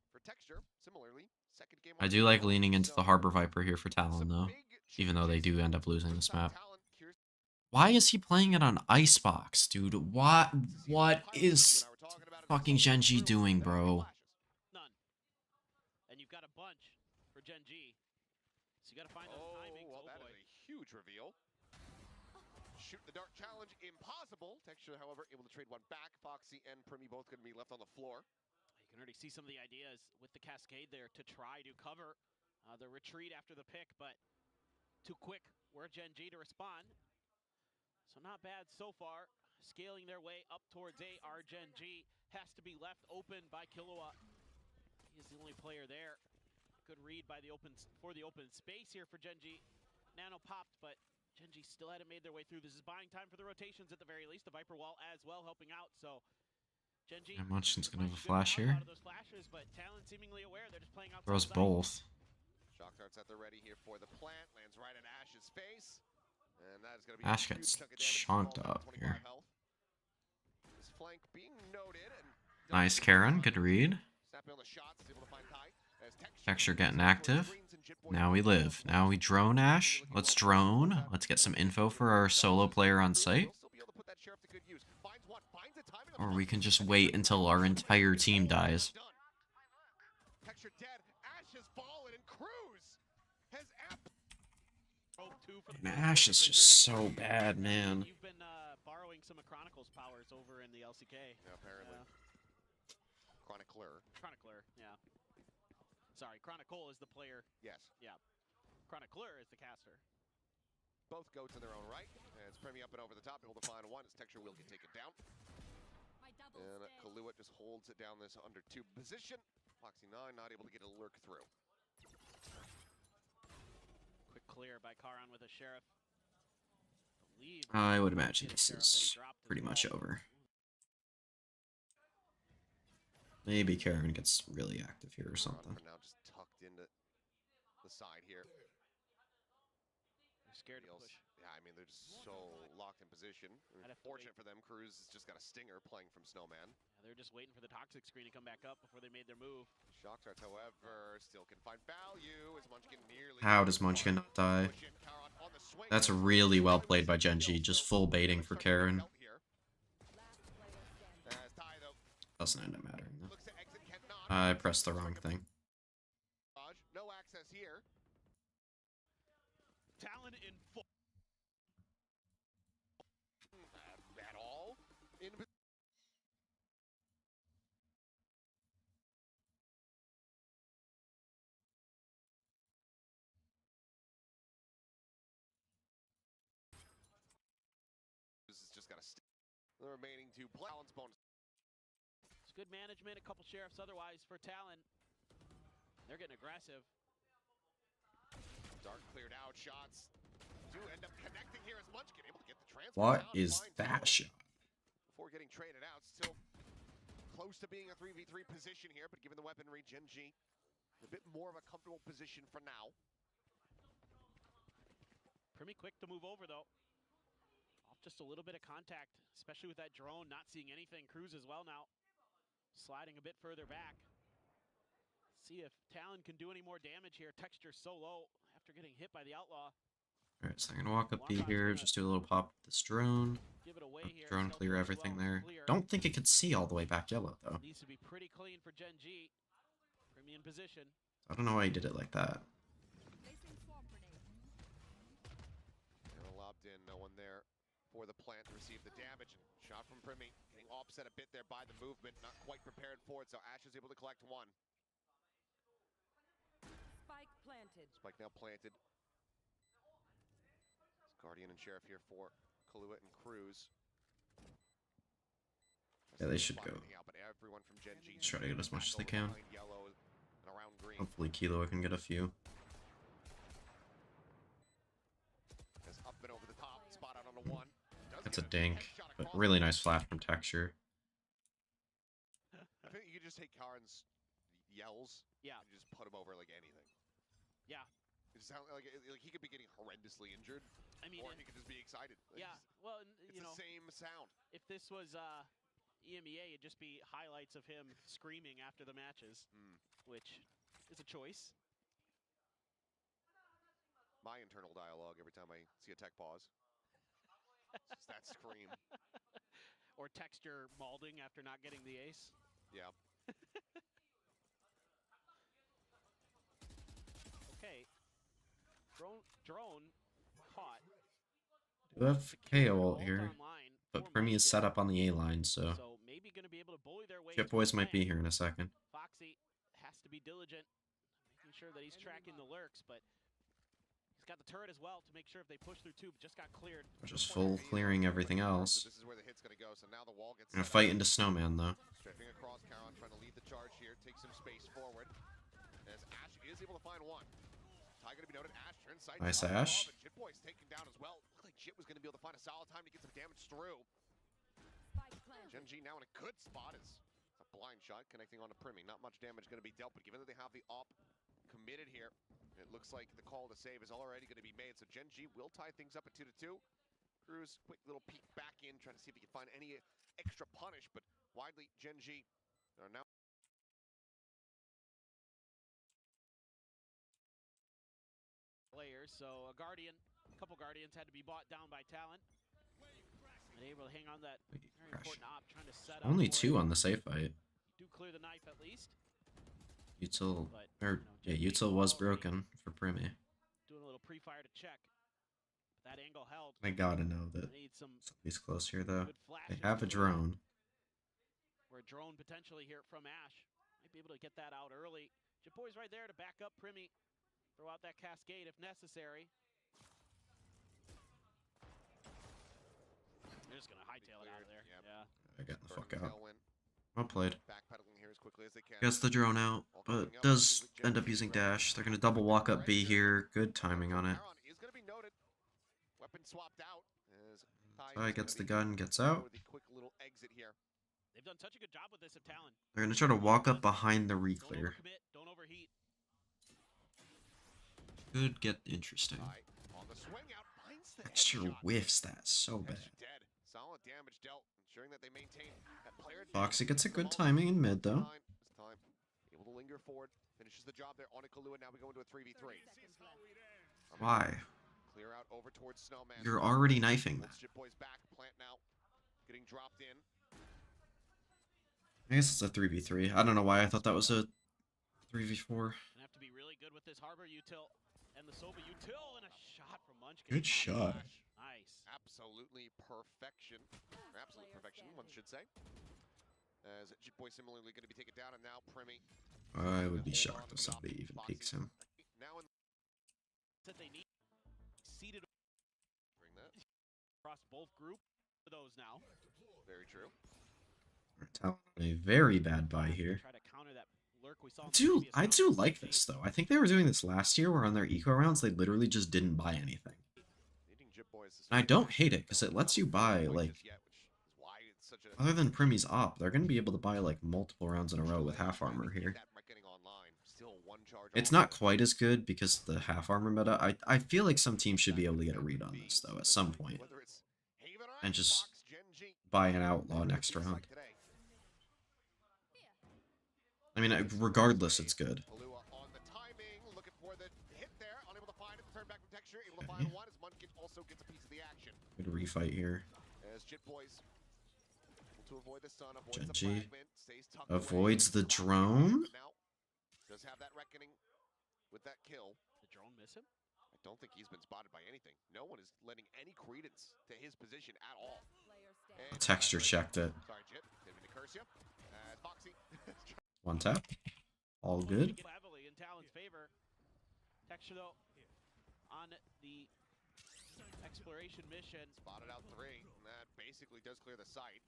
for Texture, similarly, 2nd game on I it do as like well. leaning into the So, Harbor Viper here for Talon some though, big even though they changes do end up losing for this top map. Talon. Curious Why is he playing it on Icebox, dude? What to see what how the pilot is you and I were talking about it fucking as well goes GenG through. doing, There are any bro? flashes. None. And you've got a bunch for GenG. So you got to find those timings. Well, Oh that boy. is a huge reveal. Shoot the dark challenge, impossible. Texture, however, able to trade one back. Foxy and Primi both going to be left on the floor. You can already see some of the ideas with the cascade there to try to cover the retreat after the pick, but too quick were GenG to respond. So not bad so far. Scaling their way up towards A. Our GenG has to be left open by Killua. He is the only player there. Good read by the open space here for GenG. Nano popped, but GenG still hadn't made their way through. This is buying time for the rotations at the very least. The Viper wall as well helping out. So GenG Yeah, Munchin's gonna have a good flash combo here. out of those flashes, but Talon seemingly aware they're just playing outside Throws sight. both. Shock darts at the ready here for the plant. Lands right in Ash's face. And that is going to be Ash a gets huge chunk of damage. chonked Small down up 25 here. health. This flank being noted. And Nice, Karen. Good read. snapping on the shots, able to find Kai. As Texture getting active. Now we live. Now we drone Ash. Let's drone. Let's get some info for our solo player on site. Or we can just wait until our entire team dies. Texture dead. Ash has fallen and Cruz has And Ash is just so bad, man. You've been borrowing some of Chronicle's powers over in the LCK. Yeah, apparently. Chronicler. Chronicler, yeah. Sorry, Chronicle is the player. Yes. Yeah. Chronicler is the caster. Both goats in their own right. And it's Premi up and over the top, able to find one as Texture will get taken down. And Killua just holds it down this under 2 position. Foxy 9 not able to get a lurk through. Quick clear by Karan with a Sheriff. I would imagine this is pretty much over. Maybe Karen gets really active here or something. For now, just tucked into the side here. They're scared to push. Yeah, I mean, they're just so locked in position. Fortunate for them, Cruz has just got a stinger playing from Snowman. Yeah, they're just waiting for the toxic screen to come back up before they made their move. Shock darts, however, still can find value as Munchkin nearly... How does Munchkin not die? That's really well played by GenG, just full baiting for Karen. Doesn't end up mattering though. I pressed the wrong thing. No access here. Talon in full. At all. In this is just got to stick. The remaining 2 Talon's bonus. It's good management, a couple Sheriffs otherwise for Talon. They're getting aggressive. Dark cleared out, shots do end up connecting here as Munchkin able to get the transfer. What is that shot? Before getting traded out, still close to being a 3v3 position here, but given the weaponry, GenG a bit more of a comfortable position for now. Pretty quick to move over though. Off just a little bit of contact, especially with that drone not seeing anything. Cruz as well now. Sliding a bit further back. See if Talon can do any more damage here. Texture so low after getting hit by the Outlaw. Alright, so I'm gonna walk up B here, just do a little pop with this drone. Give it away here. Drone clear everything there. Don't think it could see all the way back yellow though. Needs to be pretty clean for GenG. Premium position. I don't know why he did it like that. Lobbed in, no one there for the plant to receive the damage. Shot from Primi, getting offset a bit there by the movement, not quite prepared for it, so Ash is able to collect one. Spike planted. Spike now planted. It's Guardian and Sheriff here for Killua and Cruz. Yeah, they should go. Out, but everyone from GenG Just try to get as much as they can. yellow and around green. Hopefully Killua can get a few. Up and over the top, spot out on the 1. That's a dink, but really nice flash from Texture. I think you could just take Karin's yells Yeah. and just put him over like anything. Yeah. It sounds like he could be getting horrendously injured, I mean, or he could just be excited. Like, yeah. Well, it's you know, the same sound. if this was EMEA, it'd just be highlights of him screaming after the matches, which is a choice. My internal dialogue every time I see a tech pause. It's just that scream. Or Texture malding after not getting the ace. Yeah. Okay. Drone caught. We have KO ult here, but Primi is set up on the A line, so maybe going to be able to bully their way. Chip Boys might be here in a second. Foxy has to be diligent, making sure that he's tracking the lurks, but he's got the turret as well to make sure if they push through two, but just got cleared. We're just full clearing everything else. This is where the hit's gonna go. So now the wall gets Gonna fight into Snowman though. strafing across. Caron trying to lead the charge here, take some space forward. As Ash is able to find one. Ty gonna be noted. Ash turns side. Nice Ash. Jit Boy's taken down as well. Looked like Jit was gonna be able to find a solid time to get some damage through. Spike planted. GenG now in a good spot is a blind shot connecting onto Primi. Not much damage gonna be dealt, but given that they have the op committed here, it looks like the call to save is already going to be made, so GenG will tie things up at 2-2. Cruz, quick little peek back in, trying to see if he can find any extra punish, but widely, GenG are now... Players, so a couple Guardians had to be bought down by Talon. And able to hang on that very important op, trying to set up. Only two on the safe fight. Do clear the knife at least. Util, or yeah, Util was broken for Primi. Doing a little pre-fire to check. That angle held. I gotta know that somebody's close here though. They have a drone. Or a drone potentially here from Ash. Might be able to get that out early. Jit Boy's right there to back up Primi. Throw out that cascade if necessary. They're just gonna hightail it out of there. Yep. Yeah. I got the fuck out. Tailwind. Well played. Backpedaling here as quickly as they can. Gets the drone out, but does end up using dash. They're gonna double walk up B here. Good timing on it. Caron is gonna be noted. Weapon swapped out. As Ty gets the gun, gets out. The quick little exit here. They've done such a good job with this at Talon. They're gonna try to walk up behind the Don't reclear. overcommit, don't overheat. Could get interesting. On the swing out, finds the Texture headshot. whiffs that so bad. Texture dead. Solid damage dealt, ensuring that they maintain that player. Foxy gets a good timing in mid though. This time, able to linger forward, finishes the job there on a Kahlua. Now we go into a 3v3. Seconds left. Why? Clear out over towards Snowman. You're already knifing that. Shit Boys back, plant now, getting dropped in. I guess it's a 3v3. I don't know why I thought that was a 3v4. Gonna have to be really good with this Harbor util and the Sova util and a shot from Munchkin. Good shot. Nice. Absolutely perfection. Or absolute perfection, one should say. As Jit Boy similarly going to be taken down, and now Primi. I would be shocked if somebody even peeks him. Now in That they need seated bring that. across both groups for those now. Very true. Talon on a very bad buy here. Try to counter that lurk we saw in the previous I round. do like this though. I think they were doing this last year where on their eco rounds they literally just didn't buy anything. Needing Jit Boys to And I don't hate it because it lets you buy like, just yet, which is why it's such a other than Primi's op, they're going to be able to buy like multiple rounds in a row with half armor here. That reckoning online. Still one charge It's on. not quite as good because the half armor meta. I feel like some teams should be able to get a read on this though at some point Whether it's Haven or and just Xbox, GenG, buy an outlaw next round. today. I mean, regardless, it's good. Kahlua on the timing, looking for the hit there, unable to find it. The turn back from Texture, able to Okay. find one as Munchkin also gets a piece of the action. Good refight here. As Jit Boys able to avoid the stun, avoids the GenG fragment, stays tucked avoids away. the drone. But now does have that reckoning with that kill. The drone miss him? I don't think he's been spotted by anything. No one is lending any credence to his position at all. Player standing. And Texture checked it. sorry, Jit, didn't mean to curse you. Foxy. One tap. All good. Heavily in Talon's favor. Texture though on the exploration mission. Spotted out 3, and that basically does clear the site.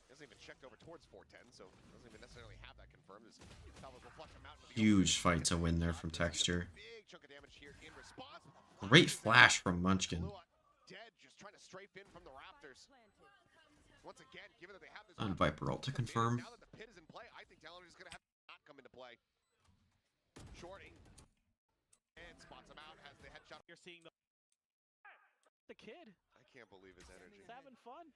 Hasn't even checked over towards 410, so doesn't even necessarily have that confirmed. As Talon will flush him out into the Huge open. fight to win there from Texture. Big chunk of damage here in response. Great flash from Munchkin. Kahlua dead, just trying to strafe in from the Raptors. Vipers. Once again, given that they have this And Viper ult to confirm. now that the pit is in play, I think Talon is going to have not come into play. Shorty and spots him out, has the headshot. You're seeing the kid. I can't believe his energy. He's having fun.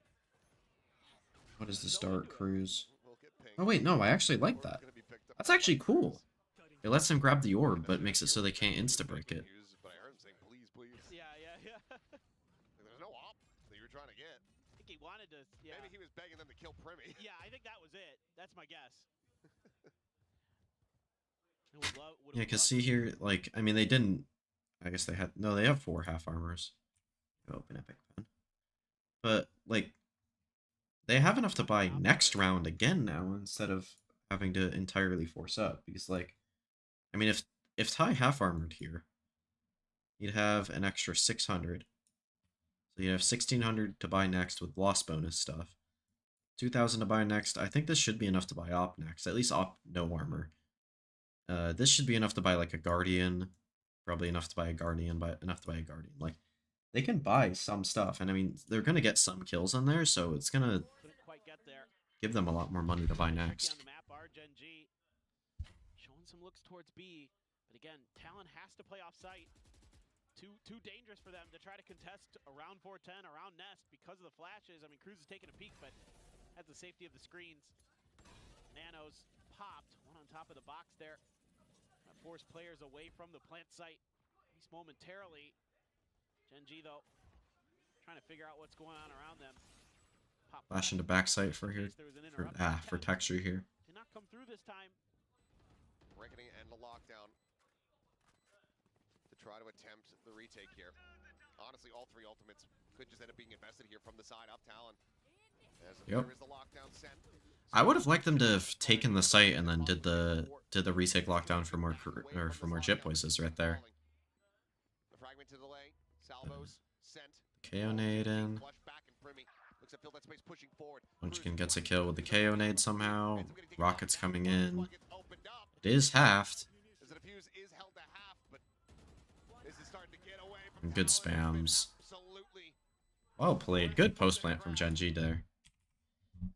What is the start cruise? We'll get pinged. Oh wait, no, I actually like Or that. it's gonna be picked up That's by actually cool. Vipers. It lets them grab the orb, but makes it so they can't insta-break it. But I heard him saying, please, please. Yeah. There's no op that you're trying to get. I think he wanted to. Yeah. Maybe he was begging them to kill Primy. Yeah, I think that was it. That's my guess. Yeah, because see here, like, I mean, they didn't... I guess they had... No, they have 4 half armors. Open epic pen. But, like, they have enough to buy next round again now, instead of having to entirely force up. Because, like, I mean, if Ty half armored here, you'd have an extra 600. So you'd have 1600 to buy next with loss bonus stuff. 2000 to buy next. I think this should be enough to buy op next. At least op no armor. This should be enough to buy like a guardian. Probably enough to buy a guardian, but enough to buy a guardian. Like, they can buy some stuff, and I mean, they're gonna get some kills in there, so it's gonna Couldn't quite get there. give them a lot more money to buy next. On the map, GenG showing some looks towards B, but again, Talon has to play off site. Too dangerous for them to try to contest around 410, around Nest because of the flashes. I mean, Cruz is taking a peek, but has the safety of the screens. Nanos popped, one on top of the box there. Force players away from the plant site, at least momentarily. GenG, though, trying to figure out what's going on around them. Pop Flash into backside for here. For texture here. Did not come through this time. Reckoning and the lockdown to try to attempt the retake here. Honestly, all 3 ultimates could just end up being invested here from the side up Talon. As Yep. there is the lockdown sent. I would have liked them to have taken the site and then did the retake lockdown for more Jit voices right there. The fragment to delay. Salvos sent. KO nade in. Flush back and Primy looks at fill that space pushing forward. Munchkin gets a kill with the KO nade somehow. Rockets coming in. Floodgates opened up. It is halved. As the defuse is held to half, but this is starting to get away from Good Talon. spams. Absolutely. Well played. Good post plant from GenG there.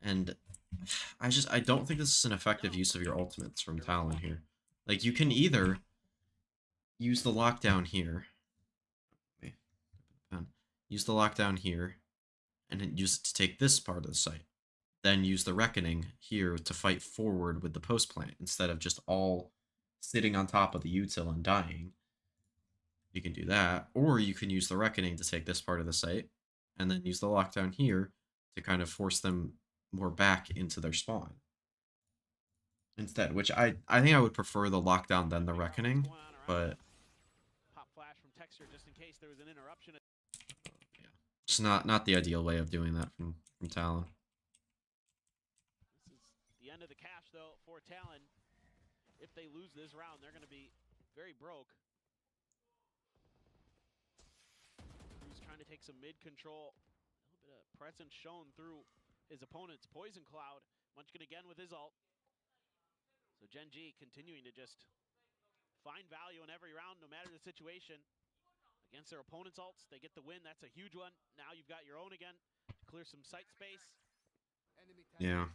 And I don't think this is an effective use of your ultimates from Talon here. Like, you can either use the lockdown here. Use the lockdown here, and then use it to take this part of the site. Then use the Reckoning here to fight forward with the post plant, instead of just all sitting on top of the util and dying. You can do that, or you can use the Reckoning to take this part of the site, and then use the lockdown here to kind of force them more back into their spawn instead, which I think I would prefer the lockdown than the Reckoning, but Pop flash from Texture just in case there was an interruption. yeah, it's not the ideal way of doing that from Talon. This is the end of the cash though for Talon. If they lose this round, they're going to be very broke. Who's trying to take some mid control. A little bit of presence shown through his opponent's Poison Cloud. Munchkin again with his ult. So GenG continuing to just find value in every round, no matter the situation. Against their opponent's ults, they get the win. That's a huge one. Now you've got your own again to clear some site space. Yeah.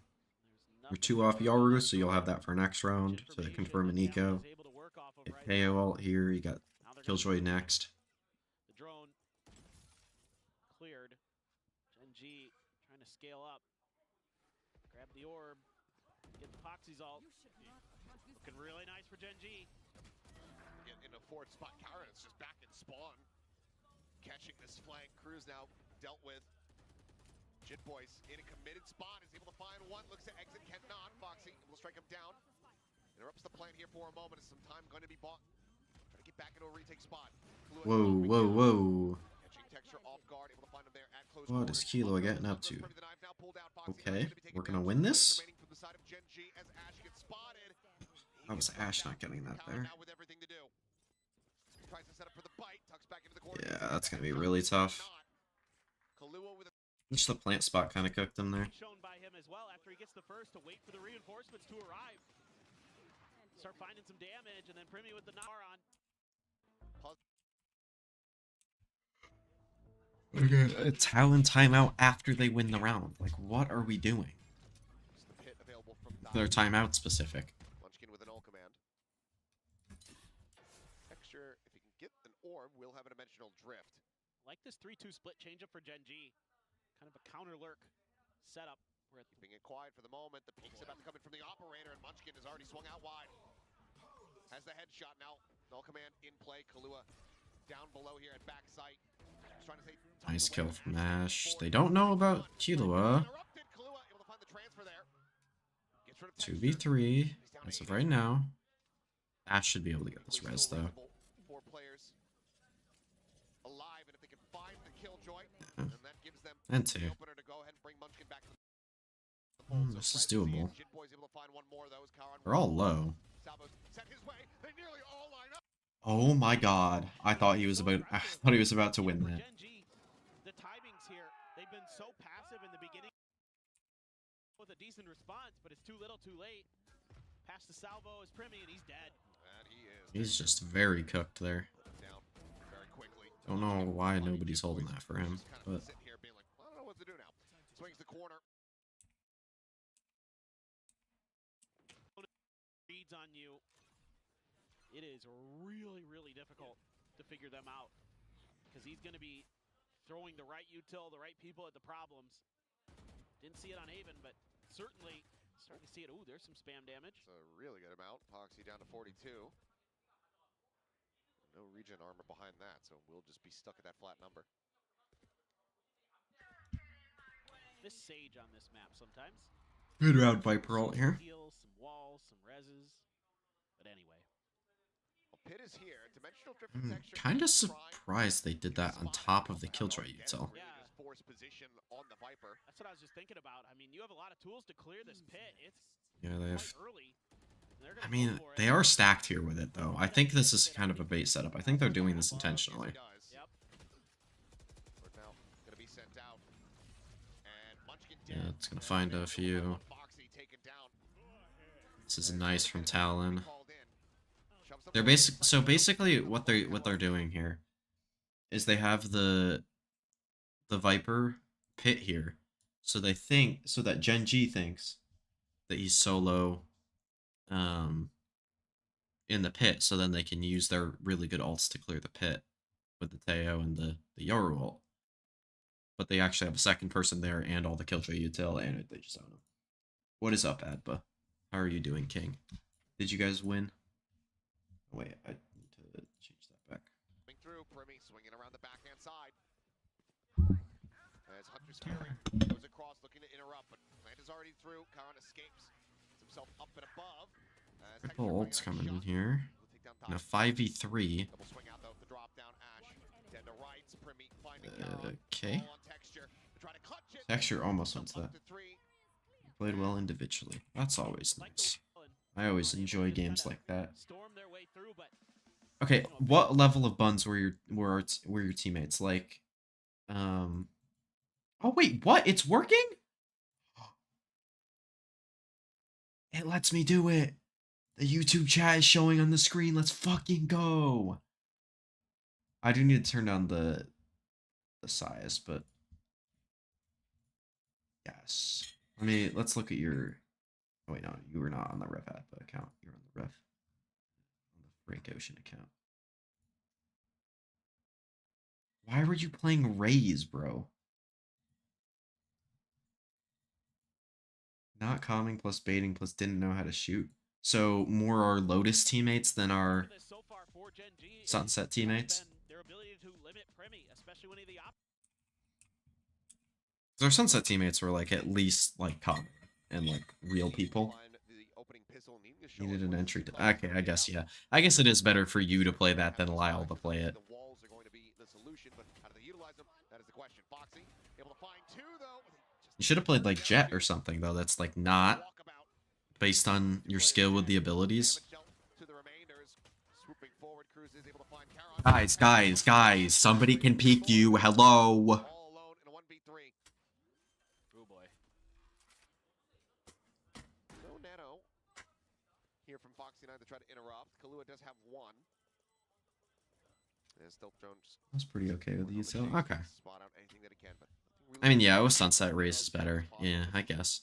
There's You're 2 off Yaru, so you'll have that for next round to confirm an eco. Get KO ult here, you got Killjoy next. The drone cleared. GenG trying to scale up. Grab the orb. Get the Poxy's ult. Looking really nice for GenG. In a 4th spot, Karen is just back in spawn. Catching this flank. Cruz now dealt with. Jit Boys in a committed spot, is able to find one, looks to exit, cannot. Foxy will strike him down. Interrupts the plan here for a moment, as some time going to be bought. Try to get back into a retake spot. Whoa. Catching Texture off guard, able to find him there at close What is Kilo getting up to? Okay, we're gonna win this? That was Ash not getting that there. Yeah, that's gonna be really tough. Just the plant spot kind of cooked him there. Shown by him as well after he gets the first to wait for the reinforcements to arrive. Start finding some damage, and then Primy with the Nar on. Okay, a Talon timeout after they win the round. Like, what are we doing? Just the pit available from They're Dai. timeout specific. Munchkin with an ult command. Texture, if he can get an orb, will have a dimensional drift. Like this 3-2 split changeup for GenG. Kind of a counter lurk setup. Where Keeping it quiet for the moment. The peek's about to come in from the operator, and Munchkin has already swung out wide. Has the headshot now. Null command in play. Kalua down below here at backside. He's trying to say. Nice kill from Ash. They don't know about Killua. Interrupted. Kalua able to find the transfer there. Gets rid of Texture. 2v3 as of right now. Ash should be able to get this res though. 4 players alive, and if they can find the killjoy, then that gives them And the 2. opener to go ahead and bring Munchkin back to the fold. So This is Fred doable. Jin Boy's able to find one more of those. Karan They're all low. Salvo's set his way. They nearly all line up. Oh my god. I thought he was about to win for that. GenG, the timings here, they've been so passive in the beginning with a decent response, but it's too little too late. Pass the salvo is Primi, and he's dead. And he is He's just very cooked there. down very quickly. Don't know why nobody's holding that for him, Just kind of but sitting here being like, I don't know what to do now. Swings the corner. Reads on you. It is really, really difficult to figure them out because he's going to be throwing the right util, the right people at the problems. Didn't see it on Haven, but certainly starting to see it. Ooh, there's some spam damage. It's a really good amount. Poxy down to 42. No regen armor behind that, so we'll just be stuck at that flat number. Miss Sage on this map sometimes. good round Viper ult here. Heals, some walls, some reses. But anyway. Well, Pit is here. Dimensional drift and texture Kind of is prime. surprised they did that on top of the Killjoy util. Really just force position on the Viper. That's what I was just thinking about. I mean, you have a lot of tools to clear this pit. It's Yeah, they have. quite early. They're I gonna mean, go for they it. are stacked here with it though. I think this is kind of a bait setup. I think they're doing this intentionally. Yep. We're now gonna be sent out. And Munchkin Yeah, dead. it's gonna find a few. Foxy taken down. This is nice from Talon. Called in. Shoves them They're forward. so basically what they're doing here is they have the Viper pit here. So they think so that GenG thinks that he's solo in the pit, so then they can use their really good ults to clear the pit with the Teo and the Yoru ult. But they actually have a second person there and all the Killjoy util, and they just own him. What is up, Adba? How are you doing, King? Did you guys win? Oh, wait, I need to change that back. Coming through, Primi swinging around the backhand side. As Hunter's Fury goes across looking to interrupt, but Plant is already through. Karan escapes. Gets himself up and above. As Triple Texture ult's bringing coming in out a here. shot. Will take down In a Dai. 5v3. Double swing out though, the drop down Ash. Dead to rights, Primi finding Karan. Okay. All on Texture. Try to clutch it. Texture almost wins Up that. to 3. Played well individually. That's always Like the nice. Talon, I always enjoy just games kinda like that. storm their way through, but Okay, what level of buns were your teammates like? Oh wait, what? It's working? It lets me do it. The YouTube chat is showing on the screen. Let's fucking go. I do need to turn down the size, but yes. Let's look at your. Oh wait, no, you were not on the Ref app account. You're on the Ref on the Frank Ocean account. Why were you playing Raze, bro? Not calming plus baiting plus didn't know how to shoot. So more our Lotus teammates than our this so far for GenG is Sunset teammates. been their ability to limit Primi, especially when the Our Sunset teammates were like at least like calm and like real people. Find the opening pistol, needing to show Needed us an what entry the to. players Okay, are I guess about. yeah. I guess it is better for you to play that than Lyle to play it. The walls are going to be the solution, but how do they utilize them? That is the question. Foxy able to find 2 though. You should have played like Jet or something though. That's like not Walkabout. based on your skill with the abilities. Damage dealt to the remainders. Swooping forward, Cruz is able to find Karan. Guys, somebody can peek you. Hello. All alone in a 1v3. oh boy. No nano here from Foxy 9 to try to interrupt. Kalua does have 1. Stealth drone just That's pretty okay with working on you, the so shape, okay. spot out anything that he can, but nothing I mean, really yeah, with Sunset Race is better. Yeah, I guess.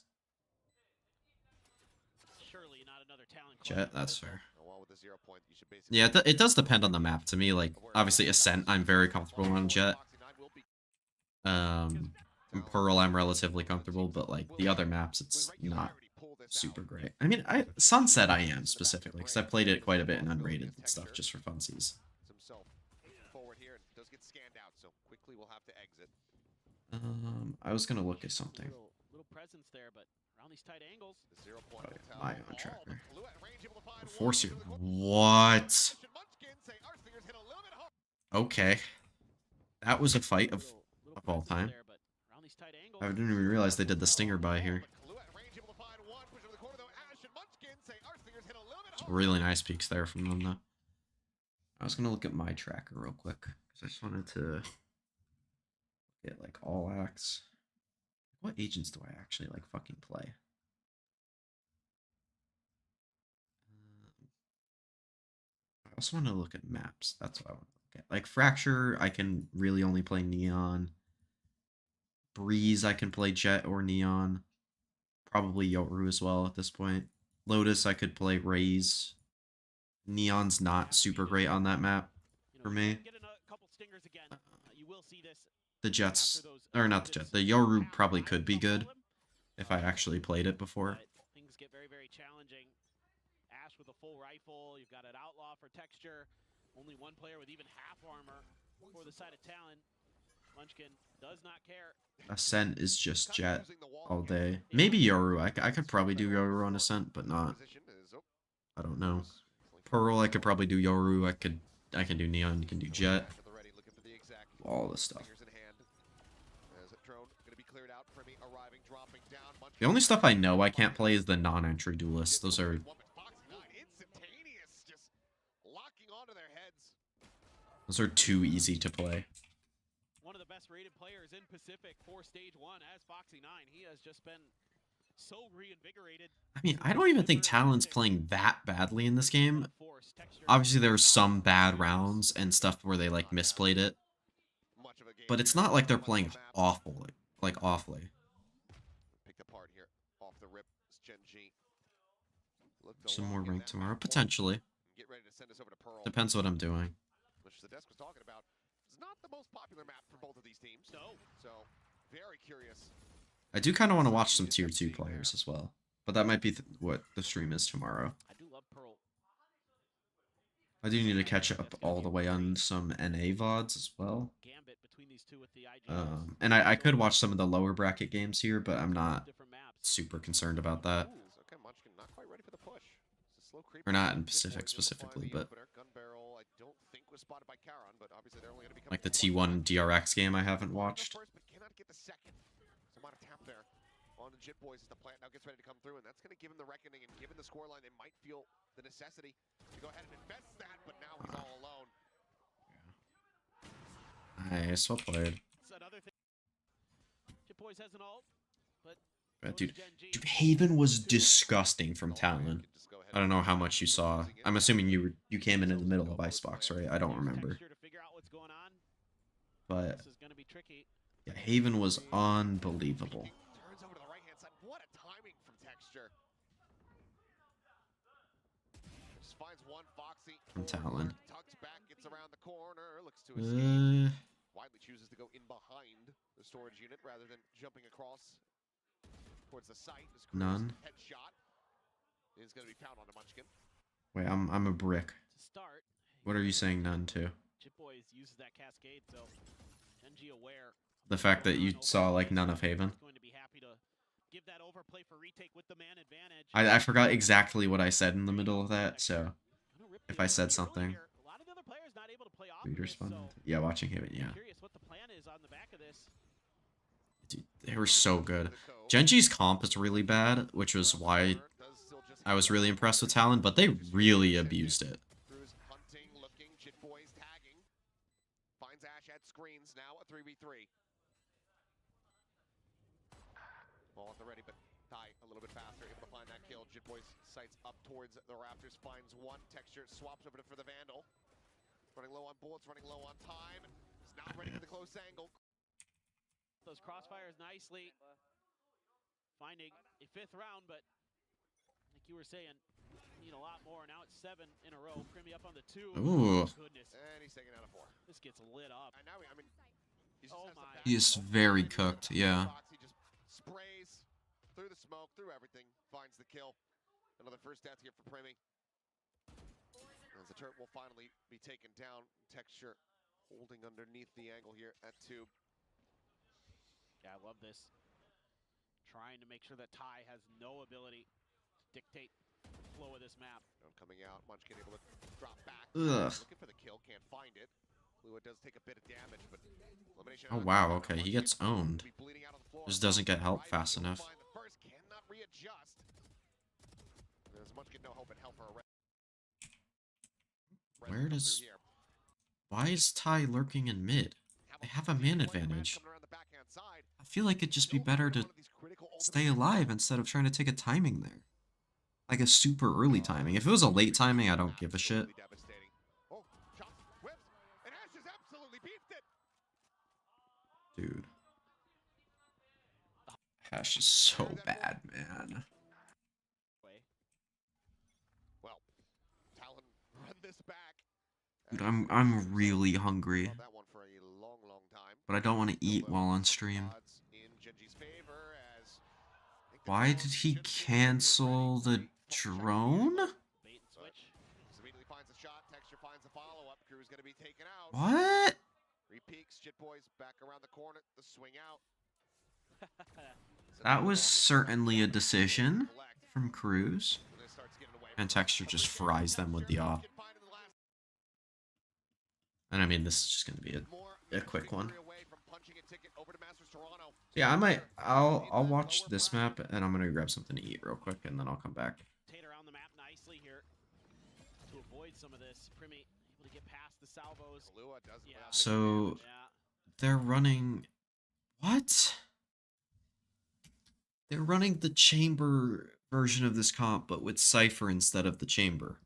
Surely not another Talon Jet, clutch. that's fair. well, with the 0 point, you should basically Yeah, it does depend on the map. To me, like, obviously Ascent, I'm very comfortable on Jet. In Pearl, I'm relatively comfortable, but like the other maps, it's not super great. I mean, Sunset I am specifically, because I played it quite a bit in unrated and stuff just for funsies. Himself forward here and does get scanned out, so quickly we'll have to exit. I was gonna look at something. Little presence there, but around these tight angles. The 0 point will tell My all, own tracker. but Blue at range able to find Force you. one. What? Munchkin say Arthur's hit a little bit hard. Okay. That was a fight of all Presence time. there, but around these tight angles. I didn't even realize they did the stinger by here. But Blue at range able to find one. Push over the corner though. Ash and Munchkin say Arthur's hit a little bit hard. Really nice peeks there from them, though. I was gonna look at my tracker real quick because I just wanted to get like all acts. What agents do I actually like fucking play? I also want to look at maps. That's what I want to look at. Like Fracture, I can really only play Neon. Breeze, I can play Jet or Neon. Probably Yoru as well at this point. Lotus, I could play Raze. Neon's not super great on that map for me. Get a couple stingers again. You will see this. The Jets, or not the Jet, the Yoru probably could be good if I actually played it before. But things get very, very challenging. Ash with a full rifle. You've got an outlaw for texture. Only one player with even half armor for the side of Talon. Munchkin does not care. Ascent is just Jet all day. Maybe Yoru. I could probably do Yoru on Ascent, but not. I don't know. Pearl, I could probably do Yoru. I can do Neon. I can do Jet. All this stuff. The only stuff I know I can't play is the non-entry duelists. Those are too easy to play. One of the best rated players in Pacific for Stage 1 as Foxy 9. He has just been so reinvigorated. I mean, I don't even think Talon's playing that badly in this game. Obviously, there were some bad rounds and stuff where they, like, misplayed it. But it's not like they're playing awful, like, awfully. Picked apart here off the rip. GenG. Some more rank tomorrow, potentially. Get ready to send us over to Pearl. Depends what I'm doing. Which the desk was talking about. It's not the most popular map for both of these teams. No. So, very curious. I do kind of want to watch some tier 2 players as well. But that might be what the stream is tomorrow. I do love Pearl. I do need to catch up all the way on some NA VODs as well. Gambit between these two with the IGs. And I could watch some of the lower bracket games here, but I'm not Different maps. super concerned about that. Okay, Munchkin not quite ready for the push. It's a slow creep. Or not in Pacific specifically, but Gun barrel, I don't think was spotted by Charon, but obviously they're only going to be like the T1 DRX game I haven't watched. First, but cannot get the second. So amount of tap there on the Jit Boys as the plant now gets ready to come through, and that's going to give him the reckoning, and given the scoreline, they might feel the necessity to go ahead and invest that, but now he's all alone. Nice, well played. That's another thing. Chip Boys has an ult, but Dude, Haven was disgusting from Talon. I don't know how much you saw. I'm assuming you came in the middle of Icebox, right? I don't remember. But This is going to be tricky. yeah, Haven was unbelievable. Turns over to the right-hand side. What a timing from Texture. Just finds one Foxy. From Talon. Tucks back, gets around the corner, looks to escape. Widely chooses to go in behind the storage unit rather than jumping across towards the site. None. Headshot is going to be found on the Munchkin. Wait, I'm a brick. To start, What are you saying none to? Chip Boys uses that cascade, so GenG aware. The fact that you saw like none of Haven. Going to be happy to give that overplay for retake with the man advantage. I forgot exactly what I said in the middle of that, so if I said something. A lot of the other players not able to play off Read of this, responded. so Yeah, watching Haven, yeah. curious what the plan is on the back of this. Dude, they were so good. GenG's comp is really bad, which was why I was really impressed with Talon, but they really abused it. Cruz hunting, looking, Jit Boys tagging. Finds Ash at screens, now a 3v3. Ball at the ready, but Die a little bit faster, able to find that kill. Jit Boys sights up towards the Raptors, finds one. Texture swaps over for the Vandal. Running low on bullets, running low on time. He's not ready for the close angle. Those crossfires nicely. Finding a 5th round, but like you were saying, need a lot more. Now it's 7 in a row. Primy up on the 2. Ooh. Goodness, And he's taking out a 4. this gets lit up. And now, I mean, he just Oh has the my. back. He is very cooked, yeah. He just sprays through the smoke, through everything, finds the kill. Another first death here for Primy. As the turret will finally be taken down. Texture holding underneath the angle here at 2. Yeah, I love this. Trying to make sure that Ty has no ability to dictate the flow of this map. Coming out, Munchkin able to drop back. Ugh. Looking for the kill, can't find it. Lua does take a bit of damage, but elimination. Oh wow, okay, he gets owned. Just doesn't get help fast enough. The first cannot readjust. There's Munchkin no hope in hell for a Where does... Why is Ty lurking in mid? They have a man advantage. I feel like it'd just be better to stay alive instead of trying to take a timing there. Like a super early timing. If it was a late timing, I don't give a shit. Oh, shots, whips, and Ash has absolutely beefed it. Dude. Hash is so bad, man. Well, Talon run this back. Dude, I'm really hungry. That one for a long, long time. But I don't want to eat while on stream. Vods in GenG's favor as Why did he cancel the drone? Bait and switch. immediately finds a shot. Texture finds a follow-up. Crew's gonna be taken out. What? Repeaks. Jit Boys back around the corner. The swing out. That was certainly a decision from Cruz. And Texture just fries them with the off. And I mean, this is just going to be a quick one. Yeah, I'll watch this map, and I'm going to grab something to eat real quick, and then I'll come back. Rotate around the map nicely here to avoid some of this. Primy able to get past the salvos. Yeah. So, Yeah. they're running... What? They're running the Chamber version of this comp, but with Cypher instead of the Chamber.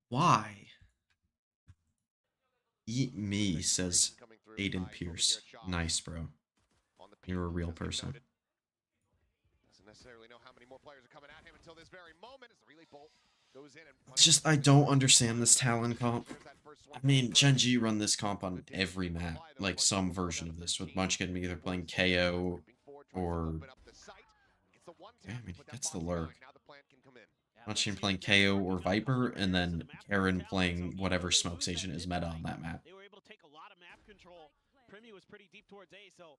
Why? Eat me, says Aiden Pierce. Nice, bro. You're a real person. Doesn't necessarily know how many more players are coming at him until this very moment as the relay bolt goes in and It's just, I don't understand this Talon comp. I mean, GenG run this comp on every map. Like, some version of this, with Munchkin either playing KO or... Yeah, I mean, he gets the lurk. Munchkin playing KO or Viper, and then Aaron playing whatever Smoke's agent is meta on that map. They were able to take a lot of map control. Primy was pretty deep towards A, so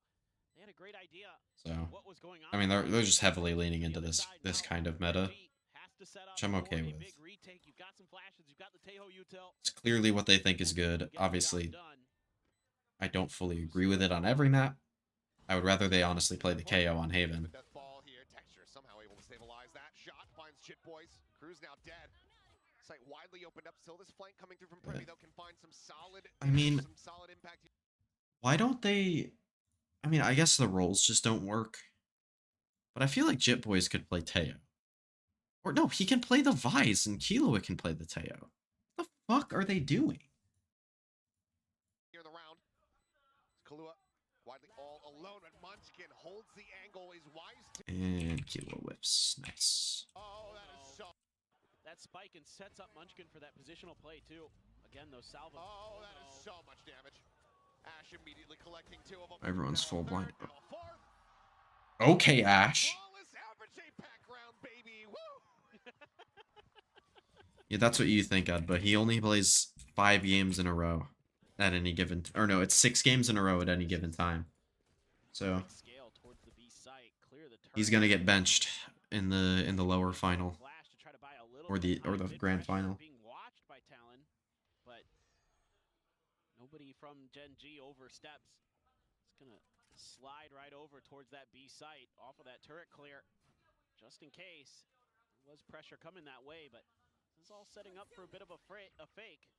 they had a great idea So, what was going on. I mean, they're just heavily leaning into this kind of meta, which I'm okay with. It's clearly what they think is good. Obviously, I don't fully agree with it on every map. I would rather they honestly play the KO on Haven. Somehow able to stabilize that shot, finds Jit Boys. Crew's now dead. Site widely opened up. Still this flank coming through from Primy, though, can find some solid. I mean, some solid impact. Why don't they? I mean, I guess the roles just don't work. But I feel like Jit Boys could play Teo. Or no, he can play the Vise and Killua can play the Teo. What the fuck are they doing? Here in the round, Killua widely all alone, but Munchkin holds the angle. Is wise to... And Killua whiffs. Nice. Oh, that is so... That spike and sets up Munchkin for that positional play too. Again, those salvos. Oh, that is so much damage. Ash immediately collecting 2 of them. Everyone's full blind. And a 4th. Okay, Ash. Flawless average pack round, baby. Woo! Yeah, that's what you think, Ed, but he only plays 5 games in a row at any given... Or no, it's 6 games in a row at any given time. So... He's gonna get benched in the lower final, or the grand final. Being watched by Talon, but nobody from GenG oversteps. It's gonna slide right over towards that B site, off of that turret clear, just in case. There was pressure coming that way, but this is all setting up for a bit of a fake.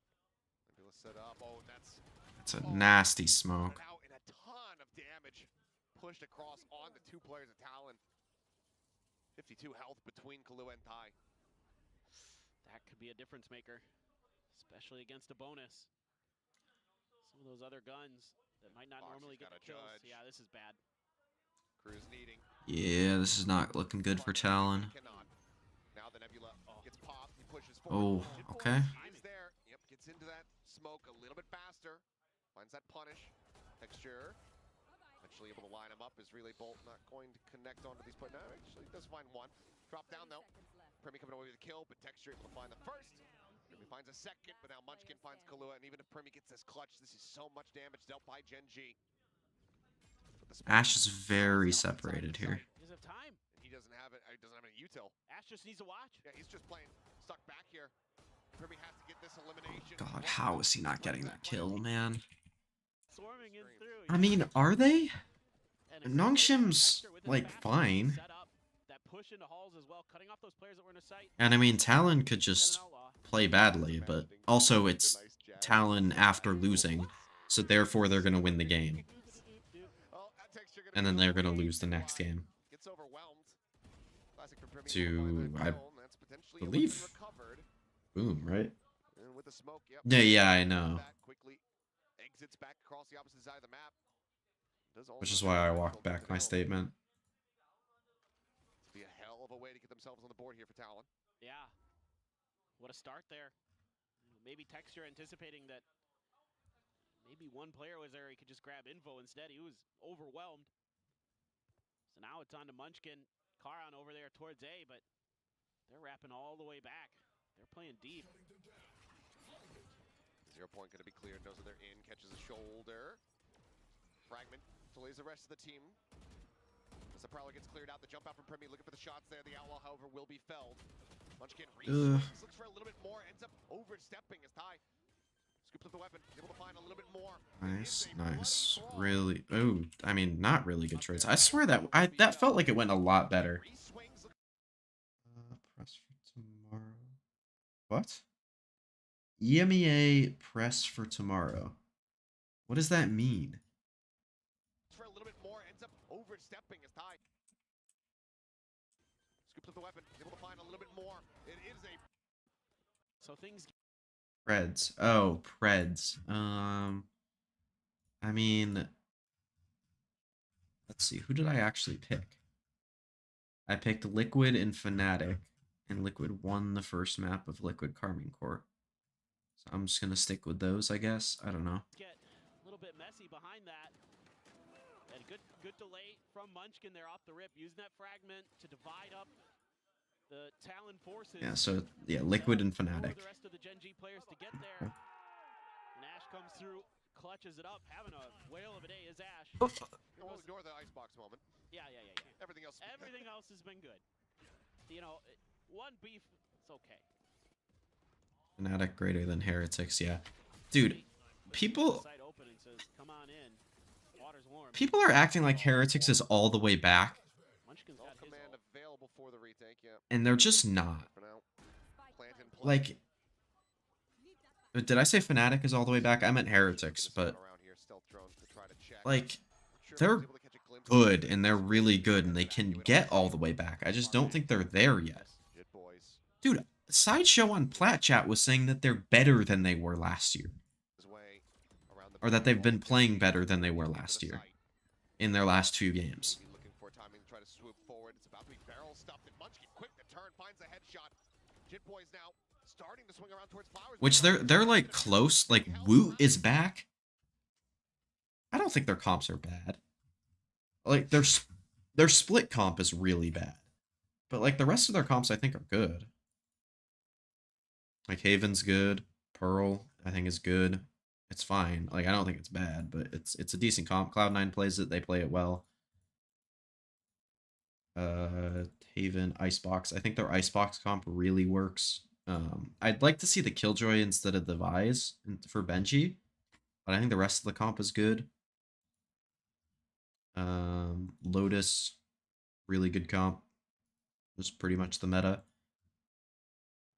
Nebula set up. Oh, that's It's a nasty smoke. out in a ton of damage. Pushed across on the 2 players of Talon. 52 health between Killua and Ty. That could be a difference maker. especially against a bonus. Some of those other guns that might not Foxy's normally get got the a kills. judge. Yeah, this is bad. Cruz needing. Yeah, this is not looking good for Talon. Cannot. Now the Nebula gets popped. He pushes Oh, forward. Jit Boy okay. is there. Yep, gets into that smoke a little bit faster. Finds that punish. Texture. Eventually able to line him up. His relay bolt not going to connect onto these. But no, actually does find one. Drop down though. Premi coming away with a kill, but Texture able to find the first. Premi finds a second, but now Munchkin finds Kahlua. And even if Premi gets this clutch, this is so much damage dealt by GenG. Ash is very separated here. He doesn't have time. And he doesn't have it. He doesn't have any util. Ash just needs to watch. Yeah, he's just playing stuck back here. Premi has to get this elimination. God, how is he not getting that kill, man? Swarming in through. I mean, are they? And Nongshim's, Texture with his like, back fine. set up, that push into halls as well, cutting off those players that were in his sight. And I mean, Talon could Set just an outlaw. play badly, but also it's Talon after losing, so therefore they're gonna win the game. Oh, that Texture gonna And then go they're gonna away. lose the next game. Gets overwhelmed. Classic for Premi To, to find that I kill, and that's potentially a believe- weapon recovered. Boom, right? And with the smoke, yep. Yeah, I know. That quickly exits back across the opposite side of the map. Does Which also is why I have walked back my statement. Be a hell of a way to get themselves on the board here for Talon. Yeah. What a start there. Maybe Texture anticipating that maybe one player was there, he could just grab info instead. He was overwhelmed. So now it's on to Munchkin. Karan over there towards A, but they're wrapping all the way back. They're playing deep. 0 point going to be cleared. Knows that they're in. Catches a shoulder. Fragment delays the rest of the team. As the Prowler gets cleared out, the jump out from Premi, looking for the shots there. The Outlaw, however, will be felled. Munchkin re-swings, looks for a little bit more, ends up overstepping as Ty scoops up the weapon, able to find a little bit more. Nice, nice. Really, oh, I mean, not really good trades. I swear that that felt like it went a lot better. Re-swings, Press for tomorrow. What? EMEA press for tomorrow. What does that mean? for a little bit more, ends up overstepping as Ty scoops up the weapon, able to find a little bit more. It is a So things Preds. Oh, Preds. I mean, let's see. Who did I actually pick? I picked Liquid and Fnatic, and Liquid won the first map of Liquid Carmine Court. So I'm just gonna stick with those, I guess. I don't know. get a little bit messy behind that. And good delay from Munchkin there off the rip, using that fragment to divide up the Talon forces. Yeah. So yeah, Liquid and For Fnatic. the rest of the GenG players to get there. And Ash comes through, clutches it up, having a whale of a day is Ash. we'll ignore the icebox moment. Yeah. Everything else. Everything else has been good. You know, one beef, it's okay. Fnatic greater than Heretics. Yeah, dude. People Site open and says, "Come on in. Water's warm." people are acting like Heretics is all the way back, Munchkin's All got his command ult. available for the retake. Yeah. and they're just not. For now, plant in place. Like, did I say Fnatic is all the way back? I meant Heretics, but Around here, stealth drones to try to check. like, Sure, they're was able to catch a glimpse of good it. and they're really good and they can get all the way back. I just don't think they're there yet. Jit boys. Dude, Sideshow on Plat Chat was saying that they're better than they were last year, His way around the or that they've been wall. playing better than they were To last the year site. in their last 2 games. Maybe looking for timing to try to swoop forward. It's about to be barrel stuffed, and Munchkin quick to turn, finds a headshot. Jit boys now starting to swing around towards Flowers. Which they're like close. Like Woot is back. I don't think their comps are bad. Like their split comp is really bad, but like the rest of their comps I think are good. Like Haven's good. Pearl I think is good. It's fine. Like I don't think it's bad, but it's a decent comp. Cloud9 plays it. They play it well. Haven, Icebox. I think their Icebox comp really works. I'd like to see the Killjoy instead of the Vise for Benji, but I think the rest of the comp is good. Lotus, really good comp. Was pretty much the meta.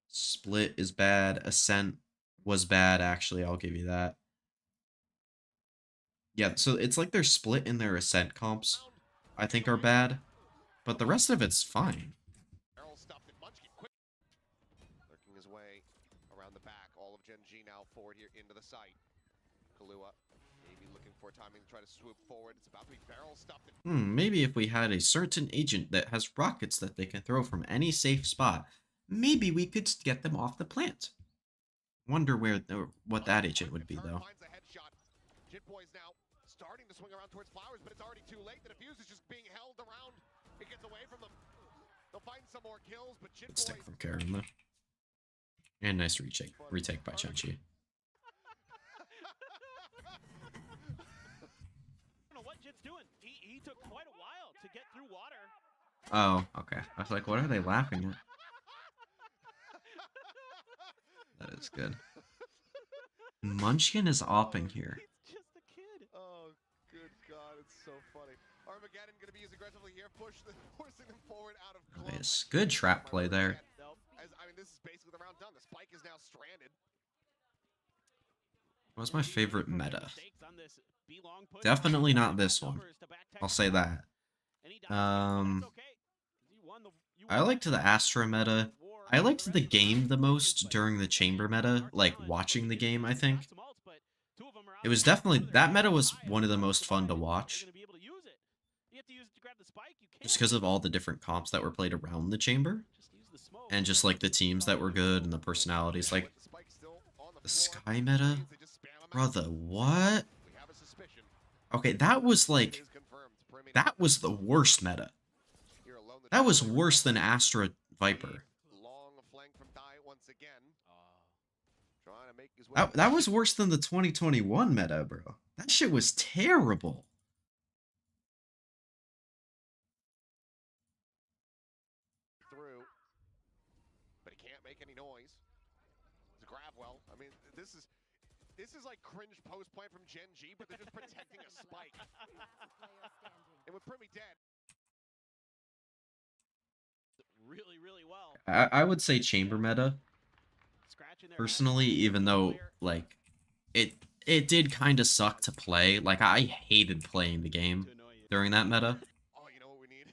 Split is bad. Ascent was bad, actually. I'll give you that. Yeah, so it's like their split and their Ascent comps, I think, are bad. But the rest of it's fine. Barrel stuffed, and Munchkin quick lurking his way around the back. All of GenG now forward here into the site. Kahlua maybe looking for timing to try to swoop forward. It's about to be barrel stuffed. Maybe if we had a certain agent that has rockets that they can throw from any safe spot, maybe we could get them off the plant. Wonder what that agent would be, though. Finds a headshot. Jitboy's now starting to swing around towards Flowers, but it's already too late. The defuse is just being held around. It gets away from them. They'll find some more kills, but Good stick Jitboy... from Karen, though. And nice retake by GenG. I don't know what Jit's doing. He took quite a while to get through water. Oh, okay. I was like, what are they laughing at? That is good. Munchkin is opping here. He's just a kid. Oh, good God, it's so funny. Armageddon going to be used aggressively here, forcing them forward out of club. Nice. Good trap play there. I mean, this is basically the round done. The spike is now stranded. What's my favorite meta? Mistakes on this B-long push. Definitely not this one. Numbers to back I'll say that. And he dies, but that's okay. You I liked the Astra meta. I liked the game the most during the chamber meta, like watching the game, I think. It was definitely, that meta was one of the most fun to watch. Just because of all the different comps that were played around the chamber. And just like the teams that were good and the personalities. Like, the Sky meta? Brother, what? Okay, that was like, that was the worst meta. That was worse than Astra Viper. That was worse than the 2021 meta, bro. That shit was terrible. Through, but he can't make any noise. It's a grab well. I mean, this is like cringe post play from GenG, but they're just protecting a spike. And with Primi dead. Really well. I would say chamber meta. Personally, even though, like, it did kind of suck to play. Like, I hated playing the game during that meta. Oh, you know what we need?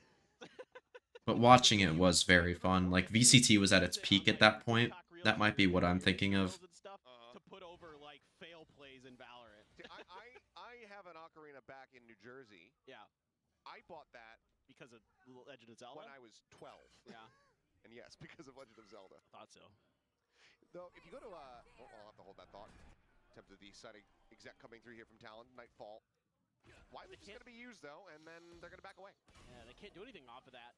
But watching it was very fun. Like, VCT was at its peak at that point. That might be what I'm thinking of. To put over, like, fail plays in Valorant. See, I have an ocarina back in New Jersey. Yeah. I bought that Because of Legend of Zelda? when I was 12. Yeah. And yes, because of Legend of Zelda. Thought so. Though, if you go to, well, I'll have to hold that thought. In terms of the exciting exec coming through here from Talon, Nightfall. Widely just going to be used, though, and then they're going to back away. Yeah, they can't do anything off of that.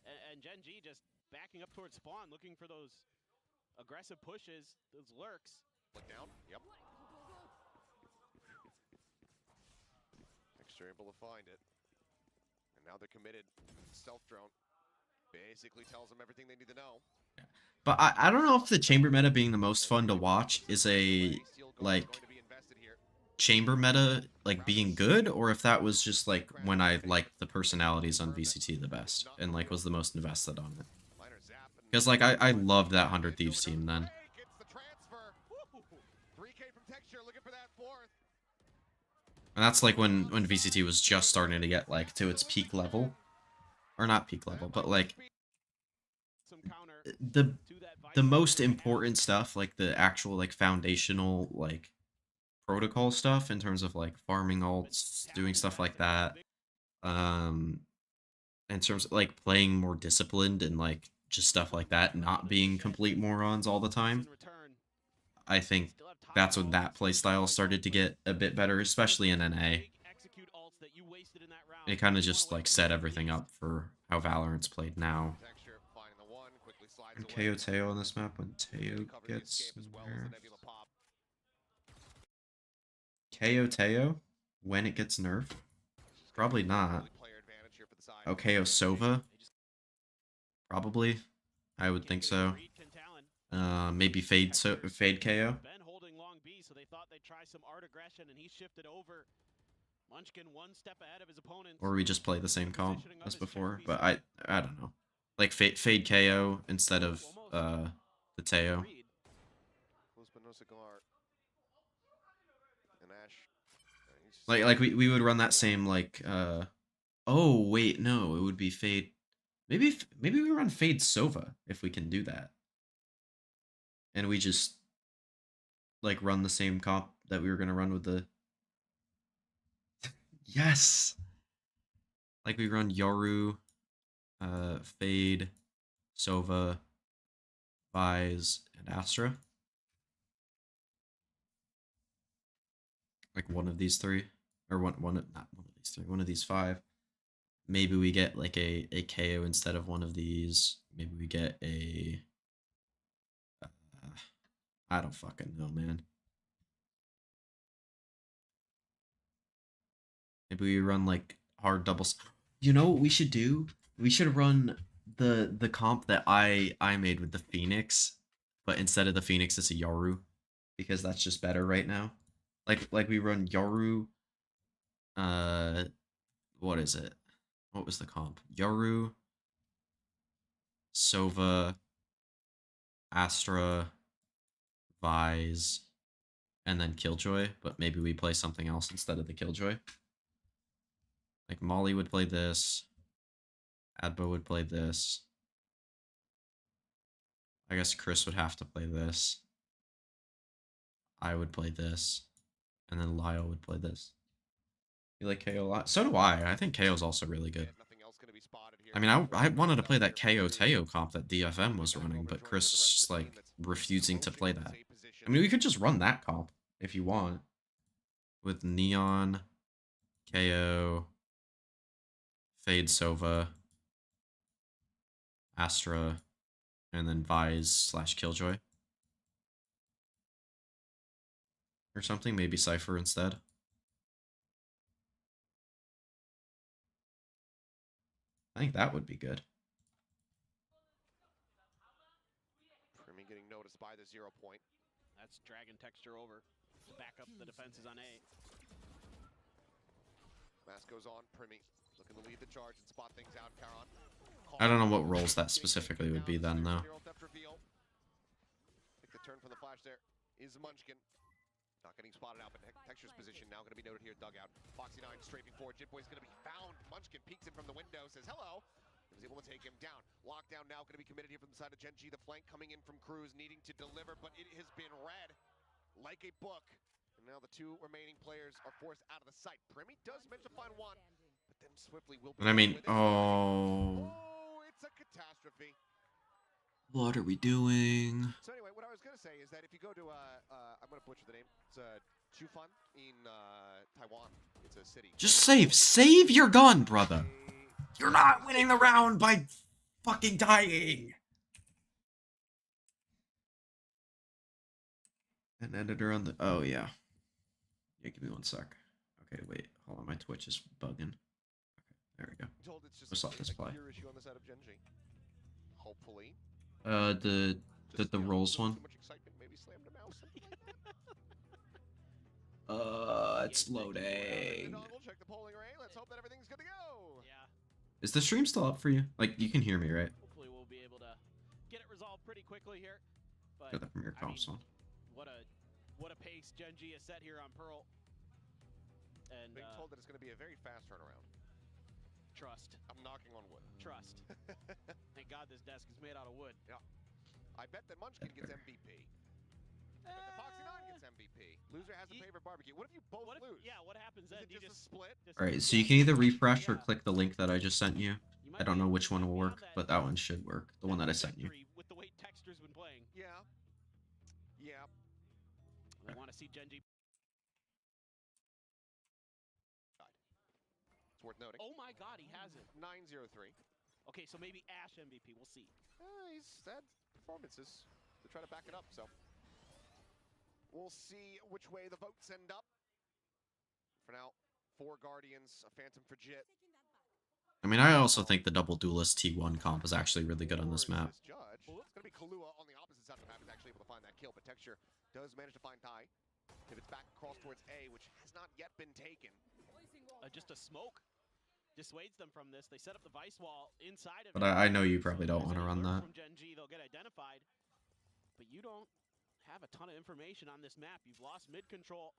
And GenG just backing up towards spawn, looking for those aggressive pushes, those lurks. Look down. Yep. Extra able to find it. And now they're committed. Stealth drone basically tells them everything they need to know. But I don't know if the chamber meta being the most fun to watch is a, like, chamber meta, like, being good, or if that was just, like, when I liked the personalities on VCT the best, and, like, was the most invested on it. Because, like, I loved that 100 Thieves team then. And that's, like, when VCT was just starting to get, like, to its peak level. Or not peak level, but, like, the most important stuff, like, the actual, like, foundational, like, protocol stuff in terms of, like, farming ults, doing stuff like that. In terms of, like, playing more disciplined and, like, just stuff like that, not being complete morons all the time. I think that's when that playstyle started to get a bit better, especially in NA. It kind of just, like, set everything up for how Valorant's played now. And KO Teo on this map when Teo gets nerfed. KO Teo when it gets nerfed? Probably not. Oh, KO Sova? Probably. I would think so. Maybe Fade KO. Ben holding long B, so they thought they'd try some art aggression, and he shifted over. Munchkin one step ahead of his opponent. Or we just play the same comp as before, but I don't know. Like Fade KO instead of the Teo. Like we would run that same, like, oh wait, no, it would be Fade. Maybe we run Fade Sova if we can do that. and we just like run the same comp that we were gonna run with the. Yes. Like we run Yoru, Fade, Sova, Vise, and Astra. Like one of these three, or not one of these three, one of these five. Maybe we get like a KO instead of one of these. Maybe we get a. I don't fucking know, man. Maybe we run like hard doubles. You know what we should do? We should run the comp that I made with the Phoenix, but instead of the Phoenix, it's a Yoru, because that's just better right now. Like we run Yoru. What is it? What was the comp? Yoru, Sova, Astra, Vise, and then Killjoy. But maybe we play something else instead of the Killjoy. Like Molly would play this. Adbo would play this. I guess Chris would have to play this. I would play this. And then Lyle would play this. You like KO a lot? So do I. I think KO's also really good. I mean, I wanted to play that KO Teo comp that DFM was running, but Chris is just like refusing to play that. I mean, we could just run that comp if you want. With Neon, KO, Fade Sova, Astra, and then Vise / Killjoy. Or something, maybe Cypher instead. I think that would be good. Primi getting noticed by the 0 point. That's dragging texture over to back up the defenses on A. Mask goes on. Primi looking to lead the charge and spot things out. Caron. I don't know what roles that specifically would be then, though. Take the turn from the flash there is Munchkin. Not getting spotted out, but Texture's position now going to be noted here. Dugout. Foxy 9 strafing forward. Jitboy's going to be found. Munchkin peeks in from the window, says hello. He was able to take him down. Lockdown now going to be committed here from the side of GenG. The flank coming in from Cruz, needing to deliver, but it has been read like a book. And now the two remaining players are forced out of the sight. Primi does manage to find one, but then swiftly will be. And I mean, oh. Oh, it's a catastrophe. What are we doing? So anyway, what I was going to say is that if you go to, I'm going to butcher the name. It's Chufan in Taiwan. It's a city. Just save your gun, brother. You're not winning the round by fucking dying. An editor on the, oh yeah. Yeah, give me 1 sec. Okay, wait, hold on, my Twitch is bugging. Okay, there we go. Told it's just Let's stop this play. issue on the side of GenG. Hopefully. The rolls one. Too much excitement, maybe slammed a mouse. It's loading. Check the polling array. Let's hope that everything's good to go. Yeah. Is the stream still up for you? Like, you can hear me, right? Hopefully we'll be able to get it resolved pretty quickly here. But Got that from your I mean, console. what a pace GenG has set here on Pearl. And Being told that it's going to be a very fast turnaround. trust. I'm knocking on wood. Trust. Thank God this desk is made out of wood. Yeah. I bet that Munchkin gets MVP. I bet that Foxy 9 gets MVP. Loser has a favorite barbecue. What if you both lose? Yeah, what happens then? Is it just a split? Alright, so you can either refresh or click the link that I just sent you. I don't know which one will work, but that one should work. The one that I sent you. With the way Texture's been playing. Yeah. Yeah. I want to see GenG. It's worth noting. Oh my God, he has it. 9-0-3. Okay, so maybe Ash MVP. We'll see. He's had performances to try to back it up, so we'll see which way the votes end up. For now, 4 Guardians, a Phantom for Jit. I mean, I also think the double duelist T1 comp is actually really good on this map. It's going to be Kalua on the opposite side of the map. Is actually able to find that kill, but Texture does manage to find Tai. Pivots back across towards A, which has not yet been taken. Just a smoke dissuades them from this. They set up the vice wall inside of But it. I know you probably don't want to run that. From GenG, they'll get identified. But you don't have a ton of information on this map. You've lost mid-control.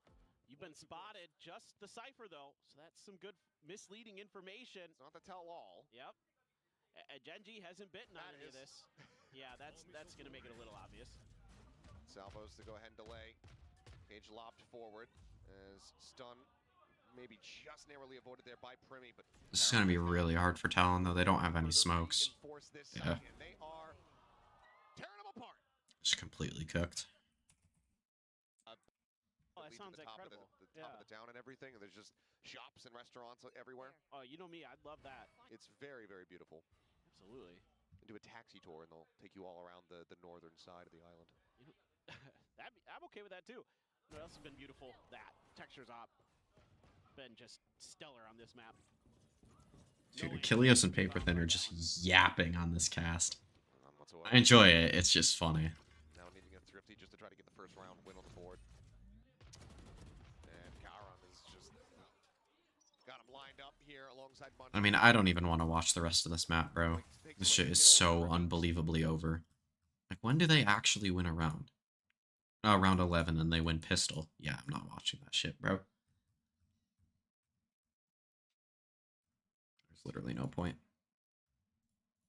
You've been spotted. Just the Cypher, though. So that's some good misleading information. It's not the tell-all. Yep. GenG hasn't bitten on any of this. Yeah, that's going to make it a little obvious. Salvos to go ahead and delay. Cage lobbed forward as stun maybe just narrowly avoided there by Primi, but This is going to be really hard for Talon, though. They don't have any smokes. Yeah. And they are tearing them apart. Just completely cooked. Oh, that Lead to sounds the top incredible. of the top of the town and everything, and there's just shops and restaurants everywhere. Oh, you know me, I'd love that. It's very, very beautiful. Absolutely. And do a taxi tour, and they'll take you all around the northern side of the island. You know, I'm okay with that too. What else has been beautiful? That textures op been just stellar on this map. Dude, Achilles and Paper Thin are just yapping on this cast. None whatsoever. I enjoy it. It's just funny. Now needing a thrifty just to try to get the first round win on the board. And Karan is just got him lined up here alongside Bunch. I mean, I don't even want to watch the rest of this map, bro. This shit is so unbelievably over. Like, when do they actually win a round? Oh, round 11 and they win pistol. Yeah, I'm not watching that shit, bro. There's literally no point.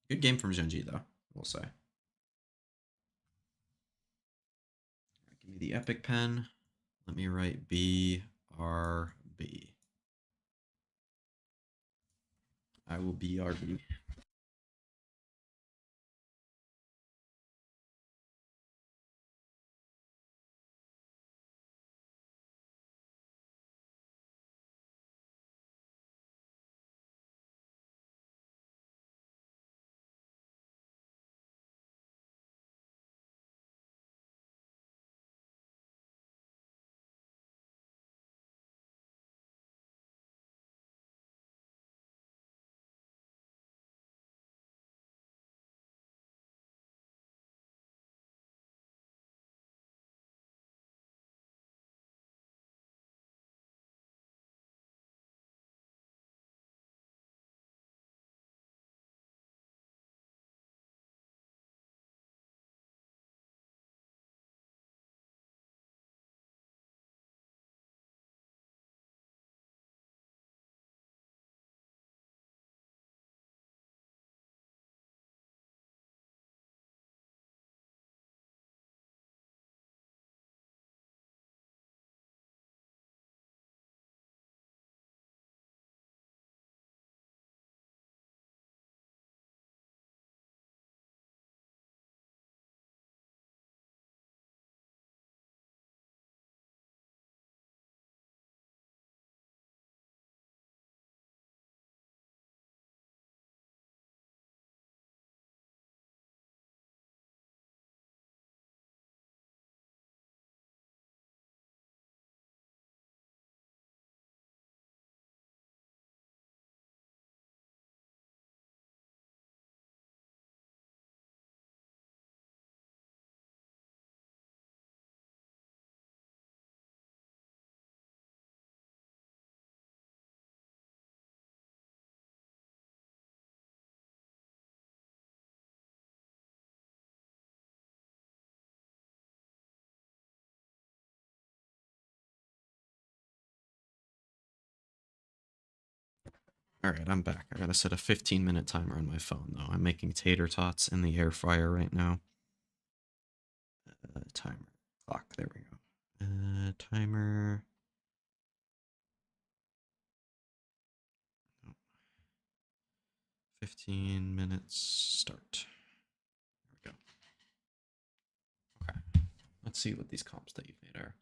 Good game from GenG, though, we'll say. Give me the epic pen. Let me write BRB. I will BRB. Alright, I'm back. I gotta set a 15-minute timer on my phone, though. I'm making tater tots in the air fryer right now. Timer. Clock. There we go. Timer. Oh. 15 minutes. Start. There we go. Okay. Let's see what these comps that you've made are.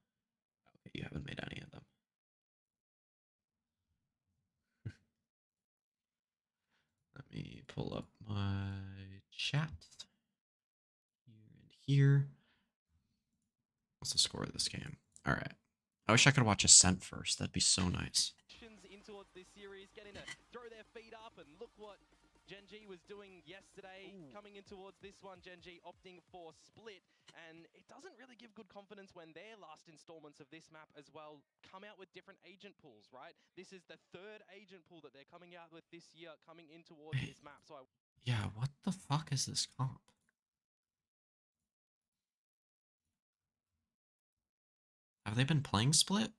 Okay, you haven't made any of them. Let me pull up my chat. Here and here. What's the score of this game? All right. I wish I could watch Ascent first. That'd be so nice. In towards this series, getting to throw their feet up, and look what GenG was doing yesterday. Coming in towards this one, GenG opting for split, and it doesn't really give good confidence when their last installments of this map as well come out with different agent pools, right? This is the third agent pool that they're coming out with this year, coming in towards this map. So Yeah, what the fuck is this comp? Have they been playing split?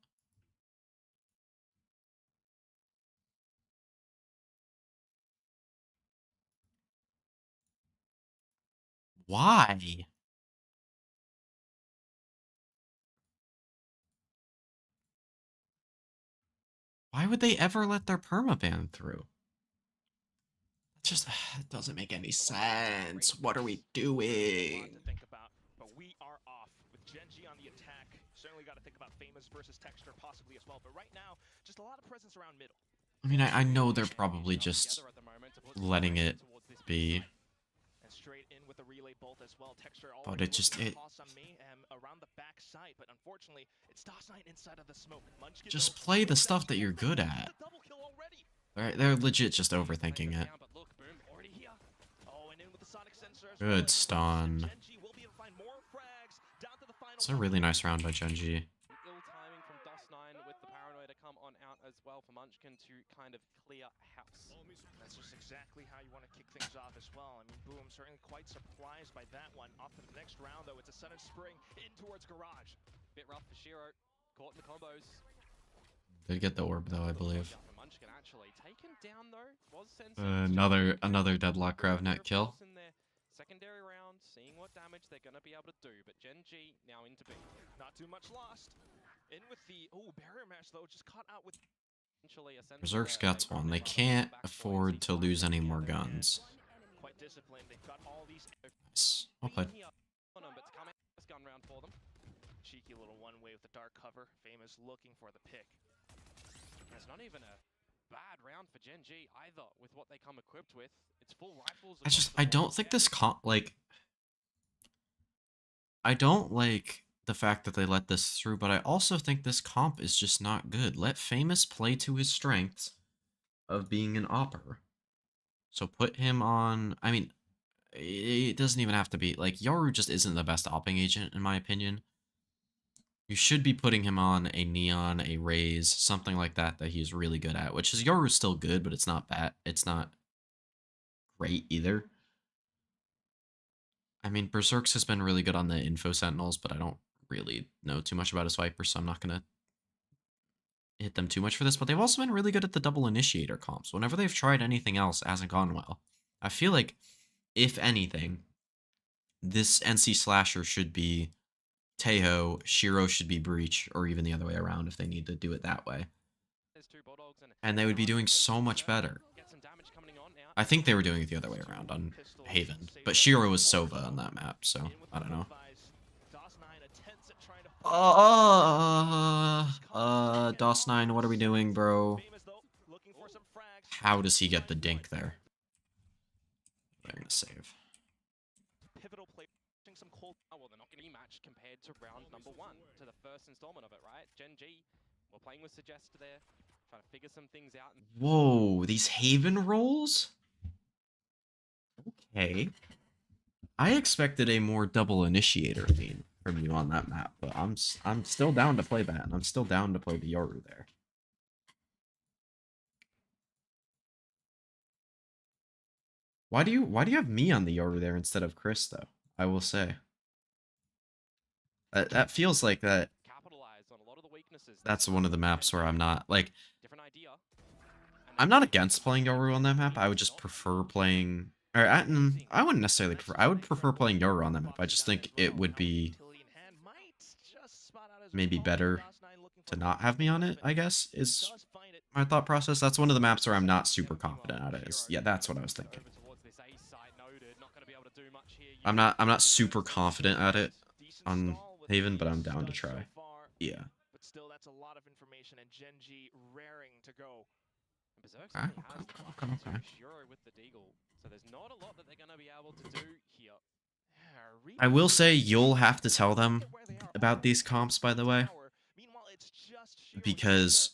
Why? Why would they ever let their permaban through? Just it doesn't make any sense. What are we doing? To think about, but we are off with GenG on the attack. Certainly got to think about Famous versus Texture possibly as well. But right now, just a lot of presence around middle. I mean, I know they're probably just letting it be. And straight in with the relay bolt as well. Texture But it just toss on mayhem around the back side, but unfortunately, it's DOS9 inside of the smoke. Munchkin just though, play the stuff that you're good at. the double kill already. They're legit just overthinking it. But look, boom, already here. Oh, and in with the sonic sensor as Good well. stun. GenG will be able to find more frags down to the final. It's a really nice round by GenG. Ill timing from DOS9 with the paranoia to come on out as well for Munchkin to kind of clear house. That's just exactly how you want to kick things off as well. I mean, Boom certainly quite surprised by that one. Off to the next round, though, it's a sudden spring in towards Garage. Bit rough for Shiro, caught in the combos. Did get the orb though, I believe. Munchkin actually taken down though. Was sensing Another deadlock Gravnet kill. in their secondary round, seeing what damage they're gonna be able to do. But GenG now into B. Not too much lost. In with the barrier match though, just caught out with. Berserk's gets one. They can't afford to lose any more guns. Quite disciplined. They've got all these. Nice. Well played. But to come out this gun round for them. Cheeky little one way with the dark cover. Famous looking for the pick. It's not even a bad round for GenG either with what they come equipped with. It's full rifles. I don't think this I don't like the fact that they let this through, but I also think this comp is just not good. Let Famous play to his strengths of being an opper. So put him on, I mean, it doesn't even have to be, like, Yoru just isn't the best opping agent, in my opinion. You should be putting him on a Neon, a Raze, something like that he's really good at, which is Yoru's still good, but it's not bad. It's not great either. I mean, Berserk's has been really good on the Info Sentinels, but I don't really know too much about his Vipers, so I'm not going to hit them too much for this. But they've also been really good at the double Initiator comps. Whenever they've tried anything else, it hasn't gone well. I feel like, if anything, this NC Slasher should be Teho, Shiro should be Breach, or even the other way around if they need to do it that way. And they would be doing so much better. I think they were doing it the other way around on Haven, but Shiro was Sova on that map, so I don't know. DOS9, what are we doing, bro? How does he get the dink there? They're gonna save. Pivotal play. Some cold. Well, they're not going to be matched compared to round number 1, to the first installment of it, right? GenG, we're playing with Suggest there, trying to figure some things out. Whoa, these Haven rolls? Okay. I expected a more double Initiator theme from you on that map, but I'm still down to play that, and I'm still down to play the Yoru there. Why do you have me on the Yoru there instead of Chris, though? I will say. That feels like that. That's one of the maps where I'm not, like, I'm not against playing Yoru on that map. I would just prefer playing, or I wouldn't necessarily prefer, I would prefer playing Yoru on that map. I just think it would be maybe better to not have me on it, I guess, is my thought process. That's one of the maps where I'm not super confident at it. Yeah, that's what I was thinking. I'm not super confident at it on Haven, but I'm down to try. Yeah. But still, that's a lot of information, and GenG raring to go. Okay. Shiro with the Deagle, so there's not a lot that they're going to be able to do here. I will say you'll have to tell them about these comps, by the way, because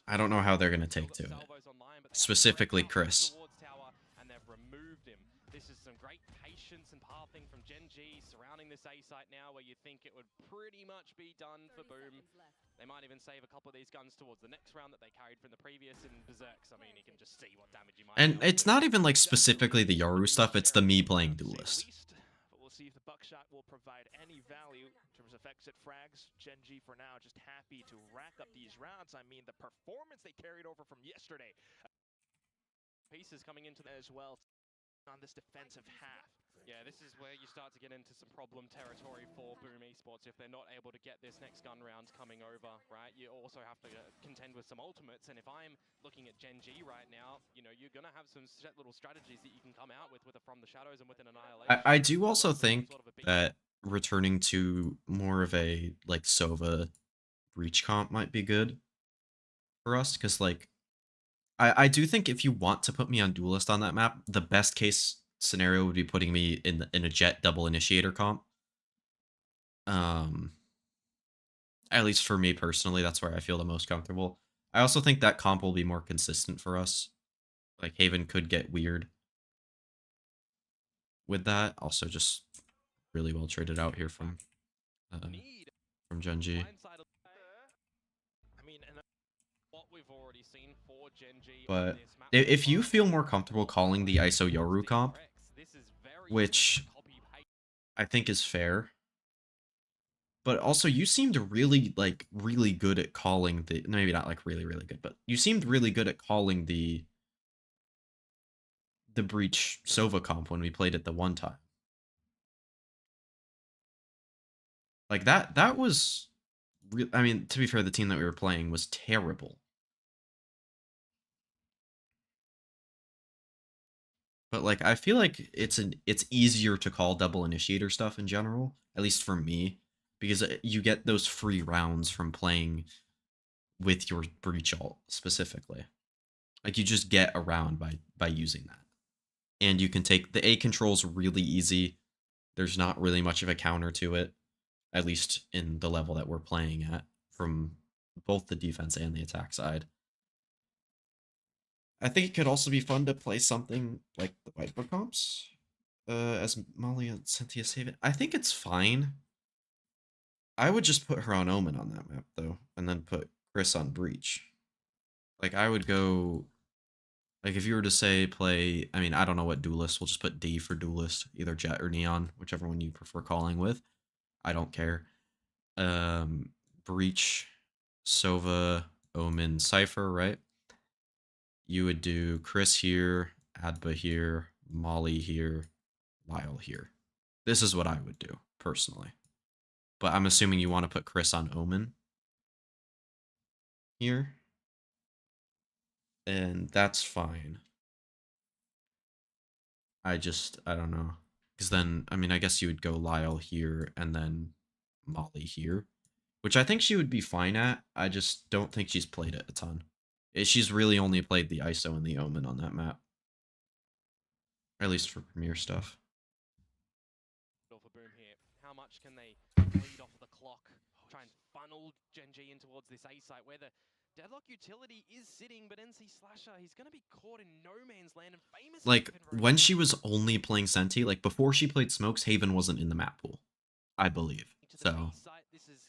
I don't know how they're going to take to it. Specifically, Chris. This is some great patience and pathing from GenG surrounding this A site now, where you think it would pretty much be done for Boom. They might even save a couple of these guns towards the next round that they carried from the previous in Berserks. I mean, you can just see what damage you might. And it's not even like specifically the Yoru stuff, it's the me playing Duelist. But we'll see if the buckshot will provide any value in terms of exit frags. GenG for now just happy to rack up these rounds. I mean, the performance they carried over from yesterday. Pieces coming into as well on this defensive half. Yeah, this is where you start to get into some problem territory for Boom Esports if they're not able to get this next gun round coming over, right? You also have to contend with some ultimates, and if I'm looking at GenG right now, you know, you're gonna have some little strategies that you can come out with a From the Shadows and with an Annihilation. I do also Along with some think sort of a big that returning to more of a like Sova breach comp might be good for us, because like I do think if you want to put me on Duelist on that map, the best case scenario would be putting me in a Jet double initiator comp. At least for me personally, that's where I feel the most comfortable. I also think that comp will be more consistent for us. Like Haven could get weird with that. Also, just really well traded out here from need GenG. blindside. I mean, and what we've already seen for GenG on But this map if so you far, feel more comfortable calling the ISO Yoru comp, this is very which copy paste. I think is fair, but also you seemed really really good at calling the, maybe not like really good, but you seemed really good at calling the breach Sova comp when we played it the one time. Like that was I mean, to be fair, the team that we were playing was terrible. But like I feel like it's easier to call double initiator stuff in general, at least for me, because you get those free rounds from playing with your breach ult specifically. Like you just get around by using that. And you can take the A controls really easy. There's not really much of a counter to it, at least in the level that we're playing at, from both the defense and the attack side. I think it could also be fun to play something like the Viper comps, as Molly and Cynthia save it. I think it's fine. I would just put her on Omen on that map though, and then put Chris on Breach. Like I would go, like if you were to say play, I mean I don't know what Duelist. We'll just put D for Duelist, either Jet or Neon, whichever one you prefer calling with. I don't care. Breach, Sova, Omen, Cypher, right? You would do Chris here, Adba here, Molly here, Lyle here. This is what I would do, personally. But I'm assuming you want to put Chris on Omen here. And that's fine. I don't know. Because then, I mean, I guess you would go Lyle here and then Molly here. Which I think she would be fine at. I just don't think she's played it a ton. She's really only played the ISO and the Omen on that map. At least for Premier stuff. For Boom here. How much can they lead off of the clock? Try and funnel GenG in towards this A site where the Deadlock utility is sitting, but NC Slasher, he's going to be caught in no man's land and famous. Like, when she was only playing Senti, like before she played Smokes, Haven wasn't in the map pool, I believe. So This is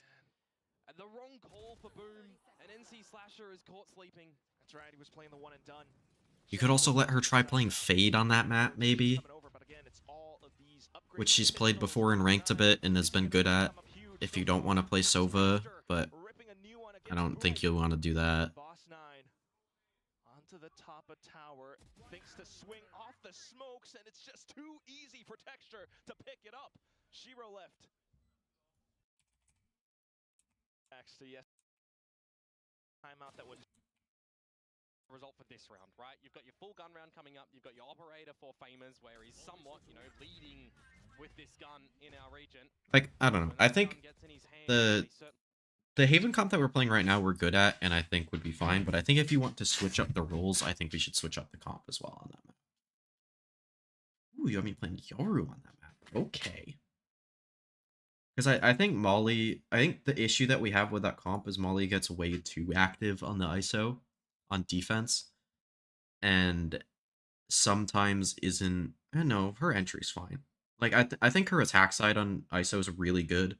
the wrong call for Boom, and NC Slasher is caught sleeping. That's right, he was playing the one and done. you could also let her try playing Fade on that map, maybe, which she's played before in Ranked a bit and has been good at if you don't want to play Sova, but I don't think you'll want to do that. Boss 9 onto the top of tower, thinks to swing off the smokes, and it's just too easy for Texture to pick it up. Shiro left. Actually, yes. Timeout that would result for this round, right? You've got your full gun round coming up. You've got your operator for Famers, where he's somewhat, you know, leading with this gun in our region. Like, I don't know. I think the Haven comp that we're playing right now we're good at, and I think would be fine. But I think if you want to switch up the roles, I think we should switch up the comp as well on that map. Ooh, you have me playing Yoru on that map. Okay. Because I think the issue that we have with that comp is Molly gets way too active on the ISO on defense. And sometimes isn't, I don't know, her entry's fine. Like, I think her attack side on ISO is really good.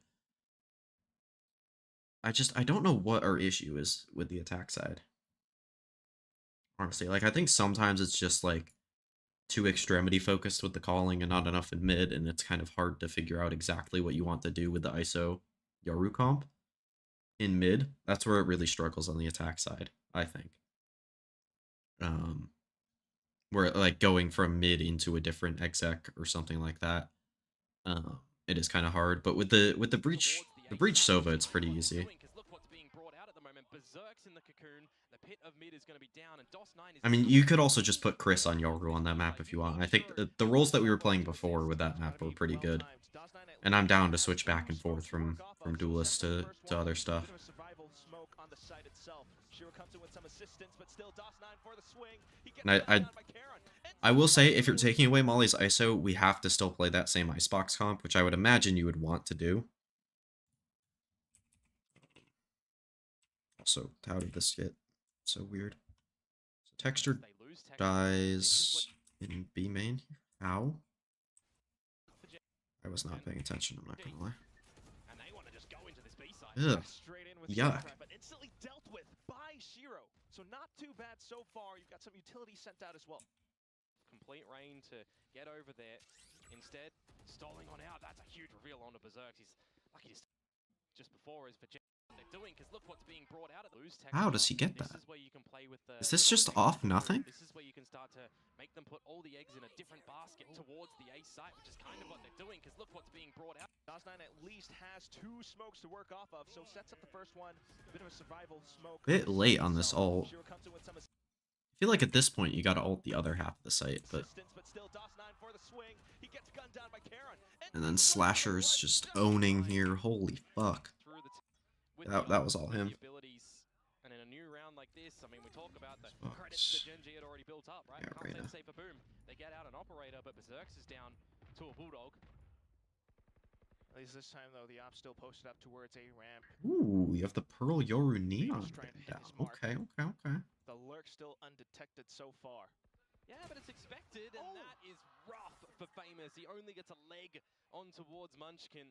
I don't know what our issue is with the attack side. Honestly, like, I think sometimes it's just, like, too extremity focused with the calling and not enough in mid, and it's kind of hard to figure out exactly what you want to do with the ISO Yoru comp in mid. That's where it really struggles on the attack side, I think. where like going from mid into a different exec or something like that. It is kind of hard, but with the breach Sova, it's pretty easy. I mean, you could also just put Chris on Yoru on that map if you want. I think the roles that we were playing before with that map were pretty good. And I'm down to switch back and forth from duelist to other stuff. And I will say, if you're taking away Molly's ISO, we have to still play that same Icebox comp, which I would imagine you would want to do. Also, how did this get so weird? So Texture dies in B main. How? I was not paying attention, I'm not gonna lie. Ugh. Yuck. But instantly dealt with by Shiro. So not too bad so far. You've got some utility sent out as well. Complete rain to get over there. Instead, stalling on out. That's a huge reveal onto Berserk. He's lucky to just before is for GenG. They're doing, because look what's being brought out of the loose. How does he get that? This is where you can play with the, is this just off nothing? This is where you can start to make them put all the eggs in a different basket towards the A site, which is kind of what they're doing, because look what's being brought out. DOS9 at least has 2 smokes to work off of, so sets up the first one. A bit of a survival smoke. Bit late on this ult. I feel like at this point you gotta ult the other half of the site, but and then Slasher's just owning here. Holy fuck. That was all him. And in a new round like this, I mean, we talk about the credits that GenG had already built up, right? Yeah, Can't say for Boom. They get out an operator, but Berserk's is down to a Bulldog. At least this time, though, the op still posted up towards A ramp. Ooh, you have the Pearl Yoru Neon down. Okay. The lurk still undetected so far. Yeah, but it's expected, and that is rough for Famous. He only gets a leg on towards Munchkin.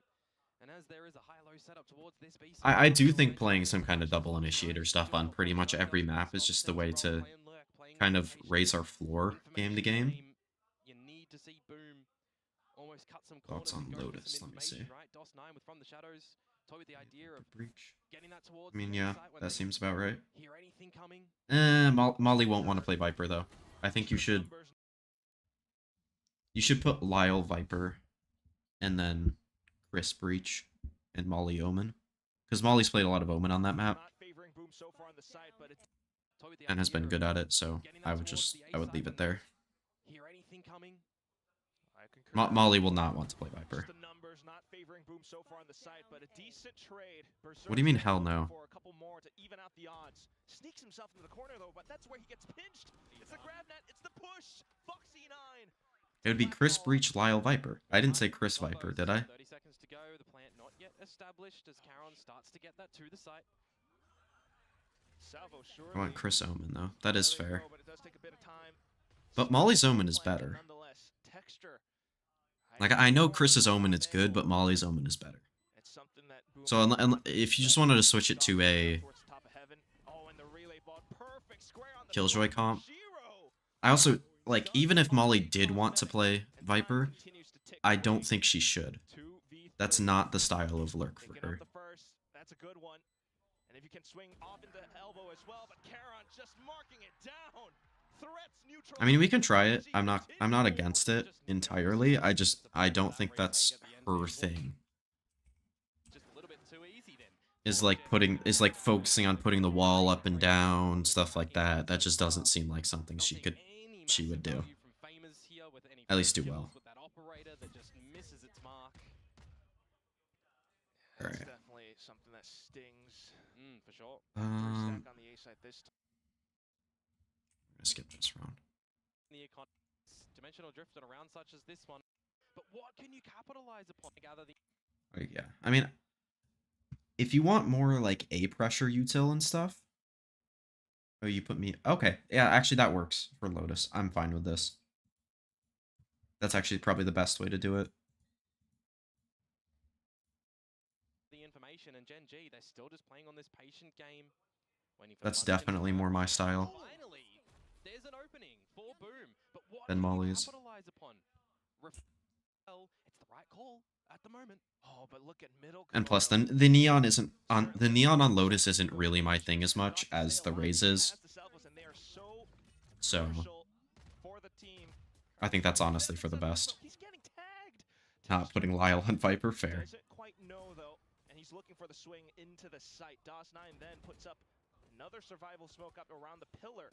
And as there is a high-low setup towards this beast, I do think playing some kind of double initiator stuff on pretty much every map is just the way to kind of raise our floor game to game. You need to see Boom almost cut some Thoughts corners on and go for Lotus, some let me see. information, right? DOS9 with From the Shadows, toyed with the idea of Breach. getting that towards I mean, the yeah, site when that they seems about right. hear anything coming. Molly won't want to play Viper though. I think you should put Lyle Viper and then Chris Breach and Molly Omen, because Molly's played a lot of Omen on that map and has been good at it, so I would leave it there. Hear anything coming? Molly will not want to play Viper. What do you mean hell no? Sneaks himself into the corner though, but that's where he gets pinched. It's the grab net, it's the push. Foxy9. It would be Chris Breach, Lyle Viper. I didn't say Chris Viper, did I? 30 seconds to go. The plant not yet established as Caron starts to get that to the site. I want Chris Omen though. That is fair. But Molly's Omen is better. Like, I know Chris's Omen is good, but Molly's Omen is better. So if you just wanted to switch it to a Killjoy comp, I also, like, even if Molly did want to play Viper, I don't think she should. That's not the style of lurk for her. That's a good one. And if you can swing off into elbow as well, but Caron just marking it down. I mean, we can try it. I'm not against it entirely. I don't think that's her thing. Is like focusing on putting the wall up and down, stuff like that. That just doesn't seem like something she would do. At least do well. All right. Definitely something that stings. For sure. I'm On the A side this time. gonna skip this round. Dimensional drift on a round such as this one. But what can you capitalize upon? Gather the Yeah, I mean, if you want more like A pressure util and stuff. Oh, you put me. Okay, yeah, actually that works for Lotus. I'm fine with this. That's actually probably the best way to do it. the information, and GenG, they're still just playing on this patient game. That's definitely more my style. Finally, there's an opening for Boom, but what Than can you Molly's. capitalize upon? Well, it's the right call at the moment. Oh, but look at middle. And plus, the neon isn't on the neon on Lotus isn't really my thing as much as the Raze is. So I think that's honestly for the best. He's getting tagged. Not putting Lyle on Viper, fair. Doesn't quite know though, and he's looking for the swing into the site. DOS9 then puts up another survival smoke up around the pillar.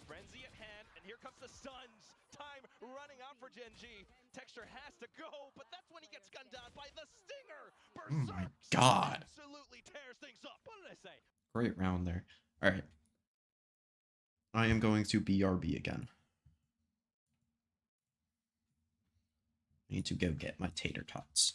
Frenzy at hand, and here comes the Suns. Time running out for GenG. Texture has to go, but that's when he gets gunned down by the Stinger. Oh my Berserks god. absolutely tears things up. What did I say? Great round there. Alright. I am going to BRB again. I need to go get my tater tots.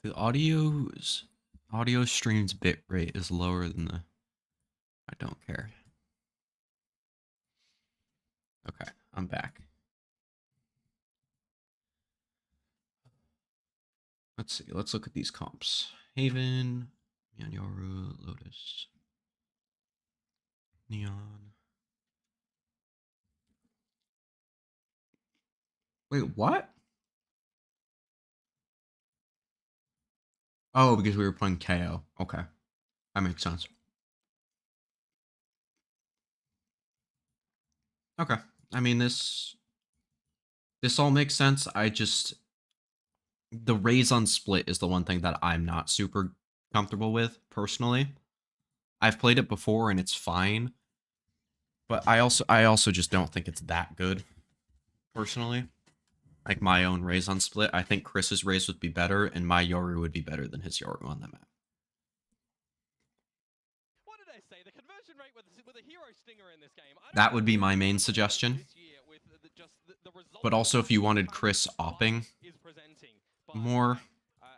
The audio stream's bitrate is lower than the. I don't care. Okay, I'm back. Let's see. Let's look at these comps. Haven, Yanyoru, Lotus, Neon. Wait, what? Oh, because we were playing KO. Okay, that makes sense. Okay, I mean this all makes sense. I just the raise on split is the one thing that I'm not super comfortable with personally. I've played it before and it's fine, but I also just don't think it's that good personally. Like my own raise on split, I think Chris's raise would be better, and my Yoru would be better than his Yoru on the map. What did I say? The conversion rate with a hero stinger in this game. That would be my main suggestion. But also, if you wanted Chris opping more,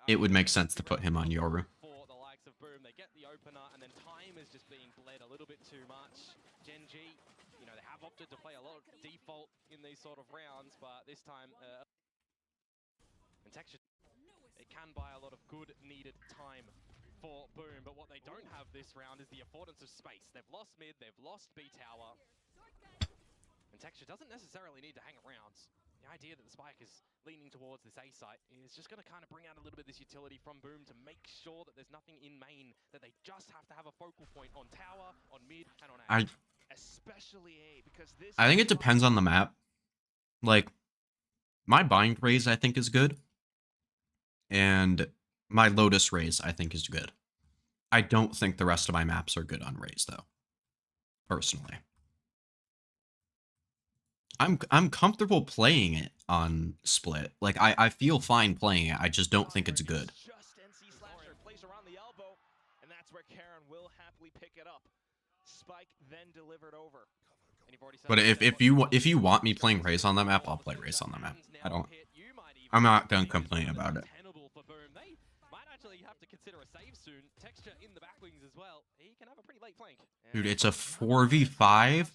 it would make sense to put him on Yoru. For the likes of Boom, they get the opener, and then time is just being bled a little bit too much. GenG, you know, they have opted to play a lot of default in these sort of rounds, but this time, and Texture, it can buy a lot of good needed time for Boom, but what they don't have this round is the affordance of space. They've lost mid, they've lost B tower, and Texture doesn't necessarily need to hang around. the idea that the Spike is leaning towards this A site is just going to kind of bring out a little bit of this utility from Boom to make sure that there's nothing in main, that they just have to have a focal point on tower, on mid, and on A. Especially A, because this I think is it depends on the map. Like, my Bind Raise, I think, is good. And my Lotus Raise, I think, is good. I don't think the rest of my maps are good on Raise, though. Personally. I'm comfortable playing it on Split. Like, I feel fine playing it. I just don't think it's good. Just NC Slasher plays around the elbow, and that's where Karen will happily pick it up. Spike then delivered over. And you've already said But that if you want me playing Raze on that map, I'll play Raze on that map. I'm not gonna complain about it. Tenable for Boom. They might actually have to consider a save soon. Texture in the back wings as well. He can have a pretty late flank. Dude, it's a 4v5.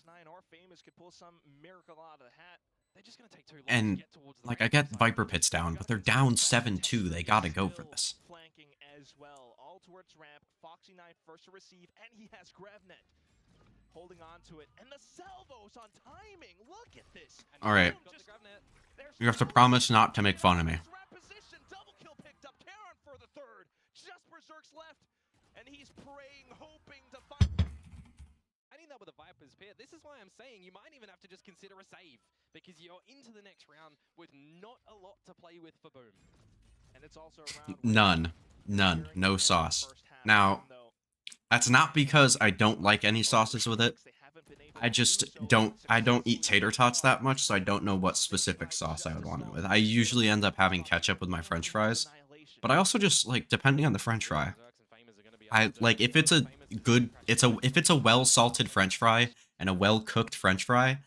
They're just gonna take too long And, to get towards the like, I right get side. Viper Pits down, but they're down 7-2. They gotta go for this. Flanking as well. All towards ramp. Foxy9 first to receive, and he has Grevnet holding on to it. And the salvos on timing. Look at this. And All right. got the grab net. You have to promise not to make fun of me. Position, double kill picked up. Karen for the third. Just Berserk's left, and he's praying, hoping to find. Adding that with a Viper's Pit, this is why I'm saying you might even have to just consider a save, because you're into the next round with not a lot to play with for Boom. And it's also a round None. No sauce. Now, that's not because I don't like any sauces with it. I don't eat tater tots that much, so I don't know what specific sauce I would want it with. I usually end up having ketchup with my french fries, but I also just, like, depending on the french fry. I like if it's a well salted french fry and a well cooked french fry,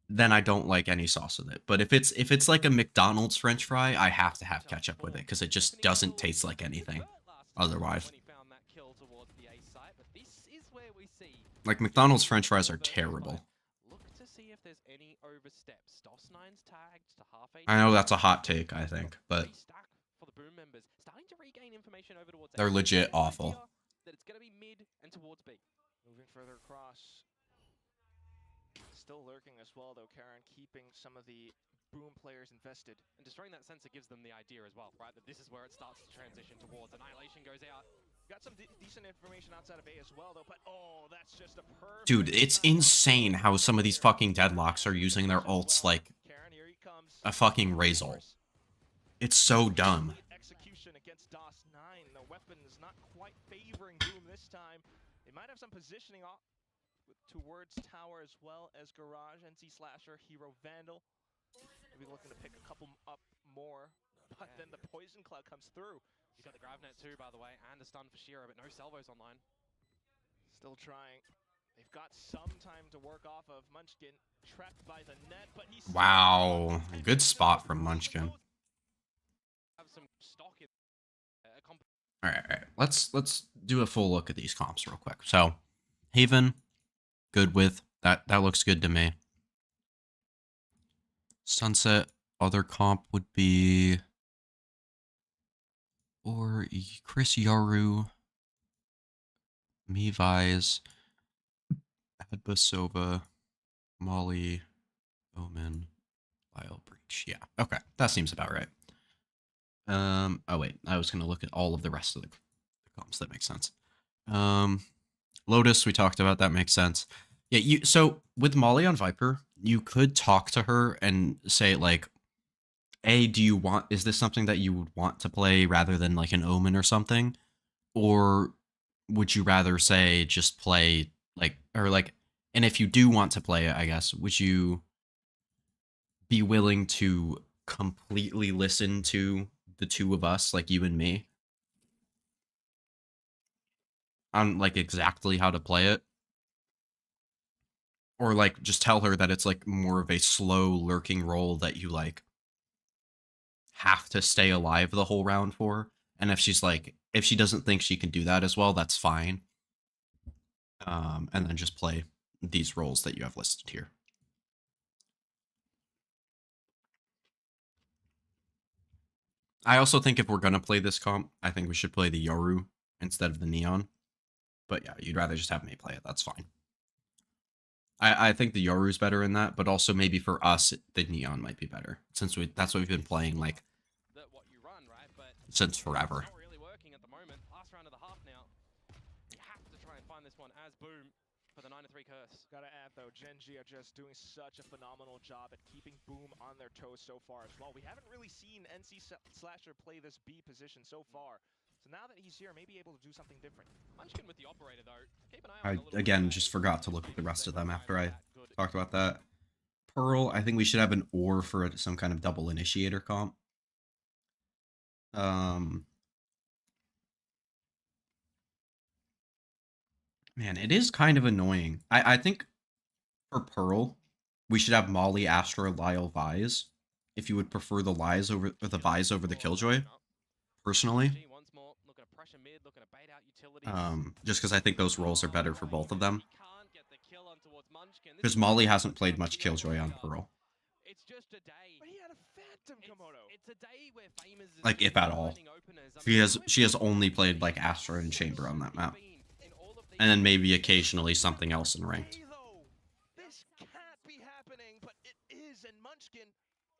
then I don't like any sauce with it. But if it's like a McDonald's french fry, I have to have ketchup with it because it just doesn't taste like anything otherwise. Like, McDonald's french fries are terrible. Look to see if there's any oversteps. Stoss9's tagged to half I know that's a hot take, I think, but for the Boom members, starting to regain information over towards they're A. legit awful. That it's going to be mid and towards B. Moving further across. Still lurking as well, though, Karen, keeping some of the Boom players invested. And destroying that sensor gives them the idea as well, right? That this is where it starts to transition towards. Annihilation goes out. Got some decent information outside of A as well, though, but oh, that's just a perfect... Dude, it's insane how some of these fucking deadlocks are using their ults like Karen, here he comes. a fucking Raze ult. It's so dumb. Execution against DOS9. The weapon is not quite favoring Boom this time. They might have some positioning off towards tower as well as garage. NC Slasher, Hero Vandal. Maybe looking to pick a couple up more, but then the poison cloud comes through. He's got the Gravnet too, by the way, and a stun for Shiro, but no salvos online. Still trying. They've got some time to work off of. Munchkin trapped by the net, but he's... Wow, good spot from Munchkin. Have some stock in All right. Let's do a full look at these comps real quick. So, Haven, good with that. That looks good to me. Sunset, other comp would be or Chris Yaru, Mivise, Adbasova, Molly, Omen, Lyle Breach. Yeah, okay, that seems about right. Oh wait, I was gonna look at all of the rest of the comps. That makes sense. Lotus, we talked about. That makes sense. Yeah, so with Molly on Viper, you could talk to her and say like, is this something that you would want to play rather than like an Omen or something? Or would you rather say just play and if you do want to play it, I guess, would you be willing to completely listen to the two of us, like you and me, on like exactly how to play it? Or like just tell her that it's like more of a slow lurking role that you like have to stay alive the whole round for. And if she doesn't think she can do that as well, that's fine. And then just play these roles that you have listed here. I also think if we're gonna play this comp, I think we should play the Yoru instead of the Neon. But yeah, you'd rather just have me play it, that's fine. I think the Yoru's better in that, but also maybe for us, the Neon might be better since that's what we've been playing like That what you run, right? But since forever. it's not really working at the moment. Last round of the half now. You have to try and find this one as Boom for the 9-3 curse. Gotta add though, GenG are just doing such a phenomenal job at keeping Boom on their toes so far as well. We haven't really seen NC Slasher play this B position so far. So now that he's here, maybe able to do something different. Munchkin with the operator though. Keep an eye I on the little again bit just of forgot to a- look at the rest of they them were after I that good. talked about that. Pearl, I think we should have an ore for some kind of double initiator comp. Man, it is kind of annoying. I think for Pearl, we should have Molly, Astra, Lyle, Vise. If you would prefer the Lies over or the Vise over the Killjoy, personally. GenG once more, looking to pressure mid, looking to bait out utilities. Just because I think those roles are better for both of them. He can't get the kill on towards Munchkin. This Because is Molly why hasn't he's played got much the Killjoy on operator. Pearl. It's just a day. But he had a Phantom Komodo. It's a day where Famous is Like, if at all. finding openers. I mean, She has only played like Astra and Chamber on that map. in all of these And then maybe occasionally something else in ranked. Hey, though, this can't be happening, but it is, and Munchkin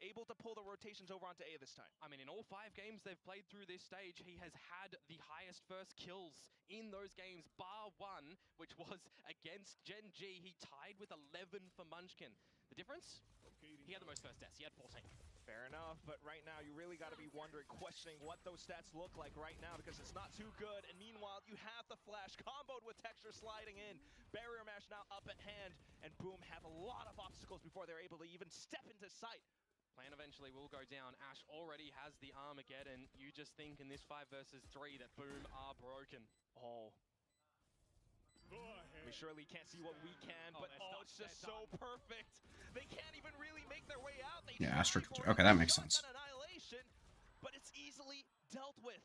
able to pull the rotations over onto A this time. I mean, in all 5 games they've played through this stage, he has had the highest first kills in those games, bar one, which was against GenG. He tied with 11 for Munchkin. The difference? He had the most first deaths. He had 14. Fair enough, but right now you really got to be wondering, questioning what those stats look like right now because it's not too good. And meanwhile, you have the flash comboed with Texture sliding in. Barrier mash now up at hand, and Boom have a lot of obstacles before they're able to even step into sight. Plan eventually will go down. Ash already has the Armageddon. You just think in this 5 versus 3 that Boom are broken. Oh. We surely can't see what we can, Oh, but they're oh, stuck. it's just They're so perfect. They can't even really make their way out. They Yeah, try Astra. for it. Okay, that makes sense. Shotgun annihilation, but it's easily dealt with.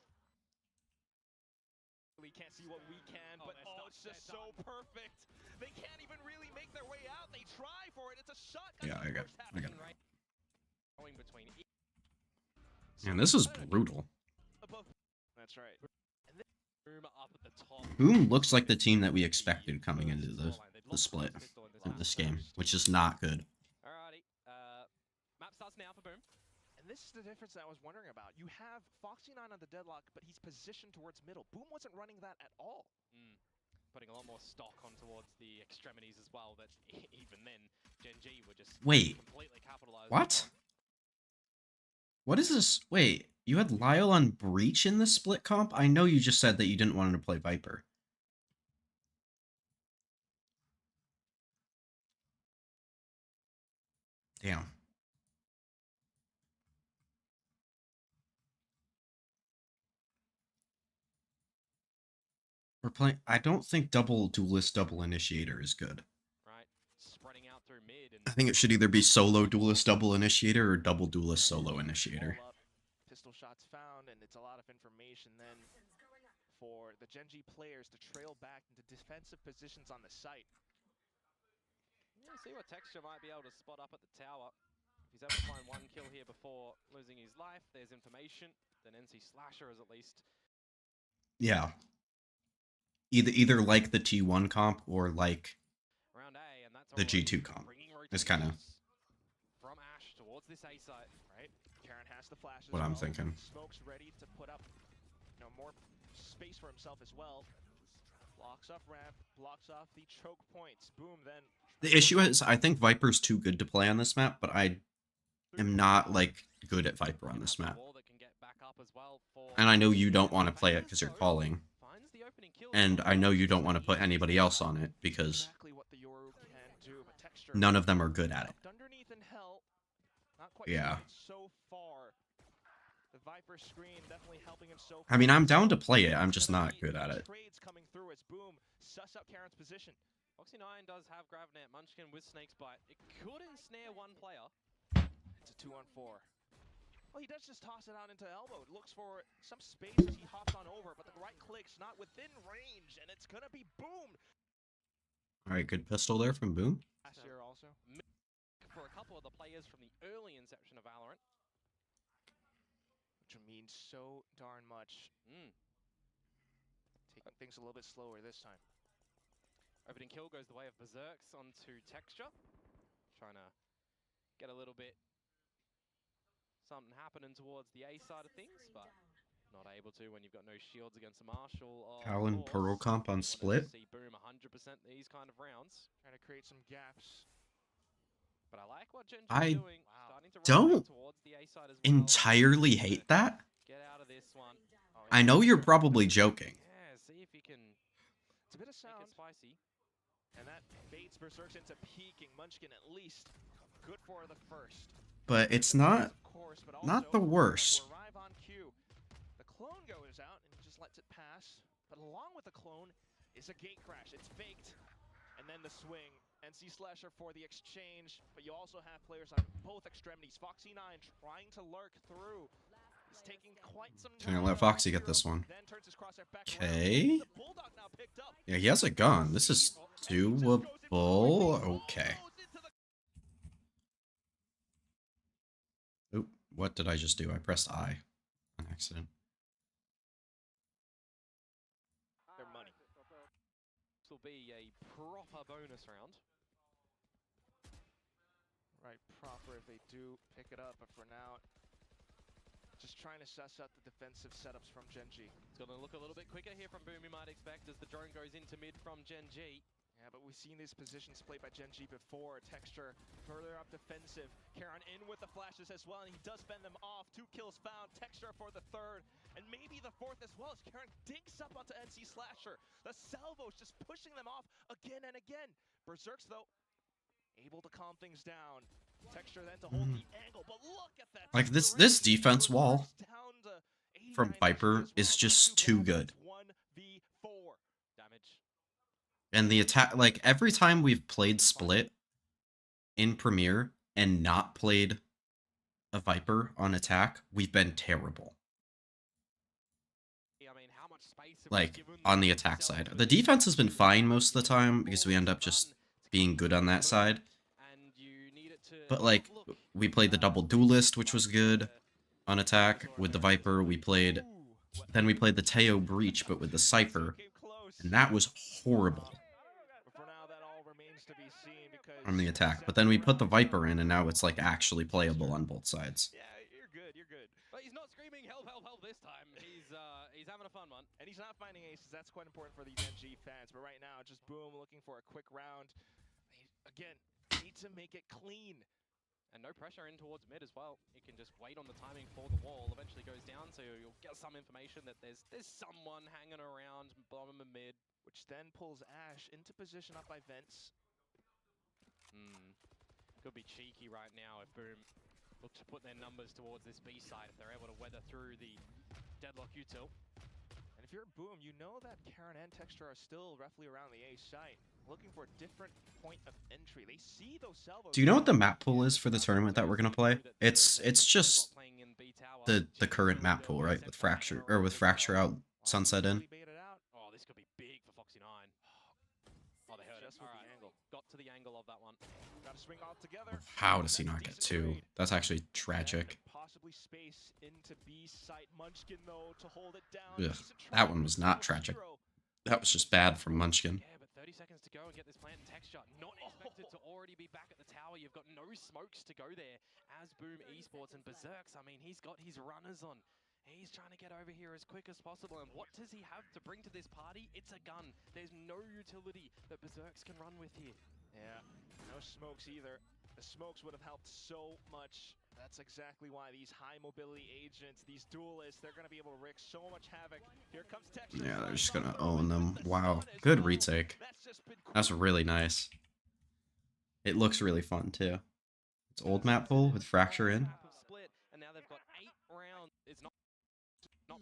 We can't see what we can, Oh, but they're oh, stuck. it's just They're so done. perfect. They can't even really make their way out. They try for it. It's a shotgun. Yeah, I got it. I got it. Right. Going between Man, this is brutal. Above. That's right. Boom up at the top. Boom looks like the team that we expected coming into the split in this game, which is not good. Alrighty. Map starts now for Boom. And this is the difference that I was wondering about. You have Foxy9 on the deadlock, but he's positioned towards middle. Boom wasn't running that at all. Putting a lot more stock on towards the extremities as well. That even then, GenG were just Wait. completely capitalized. What? What is this? Wait, you had Lyle on Breach in the split comp? I know you just said that you didn't want him to play Viper. Damn. We're playing. I don't think double duelist, double initiator is good. Right, spreading out through mid. And I think it should either be solo duelist, double initiator, or double duelist, solo initiator. All up, pistol shots found, and it's a lot of information then for the GenG players to trail back into defensive positions on the site. yeah, see what Texture might be able to spot up at the tower. If he's able to find 1 kill here before losing his life, there's information. Then NC Slasher is at least. Yeah. Either like the T1 comp or like Round A, and that's the already G2 comp. bringing It's kind of rotations from Ash towards this A site. Right? Karen has the flash as what I'm well. thinking. Smoke's ready to put up, more space for himself as well. Blocks off ramp, blocks off the choke points. Boom, then. The issue is, I think Viper's too good to play on this map, but I am not, like, good at Viper on this map. Wall that can get back up as well for And I know you don't want to play it because you're calling. finds the opening kill. And I know you don't want to put anybody else on it because Exactly what the Yoru can do, but Texture none of them are good at it. up underneath in hell. Not quite Yeah. good so far. The Viper screen definitely helping him so far. I mean, I'm down to play it, I'm just not good at it. Trades coming through as Boom suss out Karen's position. Foxy9 does have Gravnet. Munchkin with Snake's Bite. It could ensnare 1 player. It's a 2-on-4. Well, he does just toss it out into elbow. Looks for some space as he hops on over, but the right click's not within range, and it's gonna be Boom. Alright, good pistol there from Boom. Last year also. For a couple of the players from the early inception of Valorant. Which means so darn much. Taking things a little bit slower this time. Opening kill goes the way of Berserks onto Texture. Trying to get a little bit something happening towards the A side of things, but not able to when you've got no shields against a Marshall. Talon Pearl comp on Wanted split. to see Boom 100% these kind of rounds. Trying to create some gaps. But I like what GenG's I doing. Starting to run don't towards the A side as well. entirely hate that. Get out of this one. Oh, I know you're probably joking. Yeah, see if you can It's a bit of make sound. it spicy. And that baits Berserks into peeking. Munchkin at least good for the first. But it's not Of course, but not the also worst. to arrive on cue. The clone goes out and just lets it pass. But along with the clone is a gate crash. It's faked. And then the swing. NC Slasher for the exchange. But you also have players on both extremities. Foxy9 trying to lurk through. He's taking quite some time. Gonna let Foxy get this one. Then turns his crosshair back around. Okay. The Bulldog now picked up. Yeah, he has a gun. This is doable. Okay. Oop, what did I just do? I pressed I on accident. Their money. This will be a proper bonus round. Right, proper if they do pick it up, but for now, just trying to suss out the defensive setups from GenG. It's going to look a little bit quicker here from Boom, you might expect, as the drone goes into mid from GenG. Yeah, but we've seen these positions played by GenG before. Texture further up defensive. Karon in with the flashes as well, and he does fend them off. 2 kills found. Texture for the third, and maybe the fourth as well, as Karon dinks up onto NC Slasher. The salvos just pushing them off again and again. Berserks, though, able to calm things down. Texture then to hold the angle, but look at that. Like this defense wall from Viper is just too good. 1v4 Damage. And the attack, like every time we've played split in Premiere and not played a Viper on attack, we've been terrible. I mean, how much space have we Like given on the attack side. The defense has been fine most of the time because we end up just being good on that side. And you need it to But like we played the double duelist, which was good on attack with the Viper. We played the Teo Breach, but with the Cypher, and that was horrible For now, that all remains to be seen because on the attack. But then we put the Viper in, and now it's like actually playable on both sides. yeah, you're good, you're good. But he's not screaming help, help, help this time. He's having a fun one. And he's not finding aces. That's quite important for the GenG fans. But right now, just Boom looking for a quick round. Again, need to make it clean. And no pressure in towards mid as well. You can just wait on the timing for the wall. Eventually goes down, so you'll get some information that there's someone hanging around bottom of mid. Which then pulls Ash into position up by Vents. Could be cheeky right now if Boom look to put their numbers towards this B side, if they're able to weather through the deadlock util. And if you're Boom, you know that Karon and Texture are still roughly around the A site, looking for a different point of entry. They see those salvos. Do you know what the map pool is for the tournament that we're gonna play? It's just the current map pool, right? With Fracture out, Sunset in. Oh, this could be big for Foxy9. Oh, they heard it. Just with the angle. Got to the angle of that one. Got to swing all together. How does he not get two? That's actually tragic. Possibly space into B site. Munchkin though to hold it down. Ugh, that one was not tragic. That was just bad from Munchkin. Yeah, but 30 seconds to go and get this plant and Texture. Not expected to already be back at the tower. You've got no smokes to go there. As Boom Esports and Berserks, I mean, he's got his runners on. He's trying to get over here as quick as possible. And what does he have to bring to this party? It's a gun. There's no utility that Berserks can run with here. Yeah, no smokes either. The smokes would have helped so much. That's exactly why these high mobility agents, these duelists, they're going to be able to wreak so much havoc. Here comes Texture. Yeah, they're just gonna own them. Wow, good retake. That's really nice. It looks really fun too. It's old map pool with Fracture in. And now they've got 8 rounds. It's not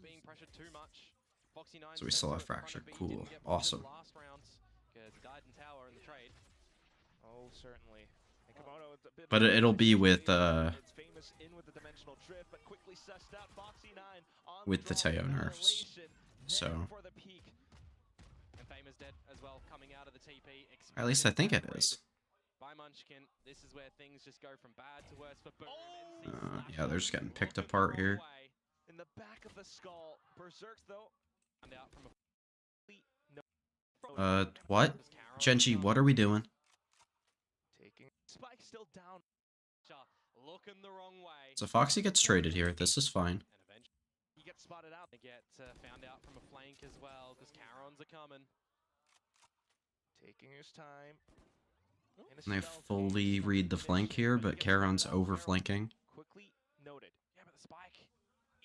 being pressured too much. Foxy9 So we still have Fracture. Cool. Awesome. Last rounds, died in tower in the trade. Oh, certainly. And Komodo, it's a bit But it'll be with it's famous in with the dimensional drift, but quickly sussed out Foxy9 on with the draw. Teo nerfs. Annihilation So then for the peak. And Famous dead as well, coming out of the TP. at least I think it is. By Munchkin, this is where things just go from bad to worse for Boom. Yeah, they're just getting picked apart here. In the back of the skull. Berserks though. And out from a What? GenG, what are we doing? Taking Spike still down. Looking the wrong way. So Foxy gets traded here. This is fine. And eventually He gets spotted out. they get found out from a flank as well, because Carons are coming. Taking his time. In a And they stealth fully game, read the flank here, but he but gets spotted Charon's out. over Charon flanking. Quickly noted. Yeah, but the spike.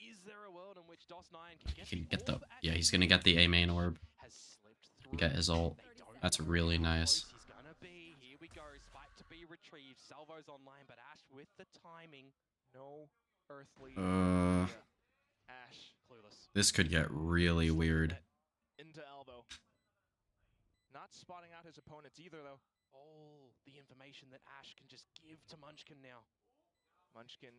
Is there a world in which DOS9 can get He can the get the, orb? yeah, he's Actually, gonna get the A main orb. has slipped through. Get his ult. They don't That's know really how nice. close he's gonna be. Here we go. Spike to be retrieved. Salvo's online, but Ash with the timing. No earthly Uh, idea. Ash Clueless. this could get really weird. into elbow. Not spotting out his opponents either though. Oh, the information that Ash can just give to Munchkin now. Munchkin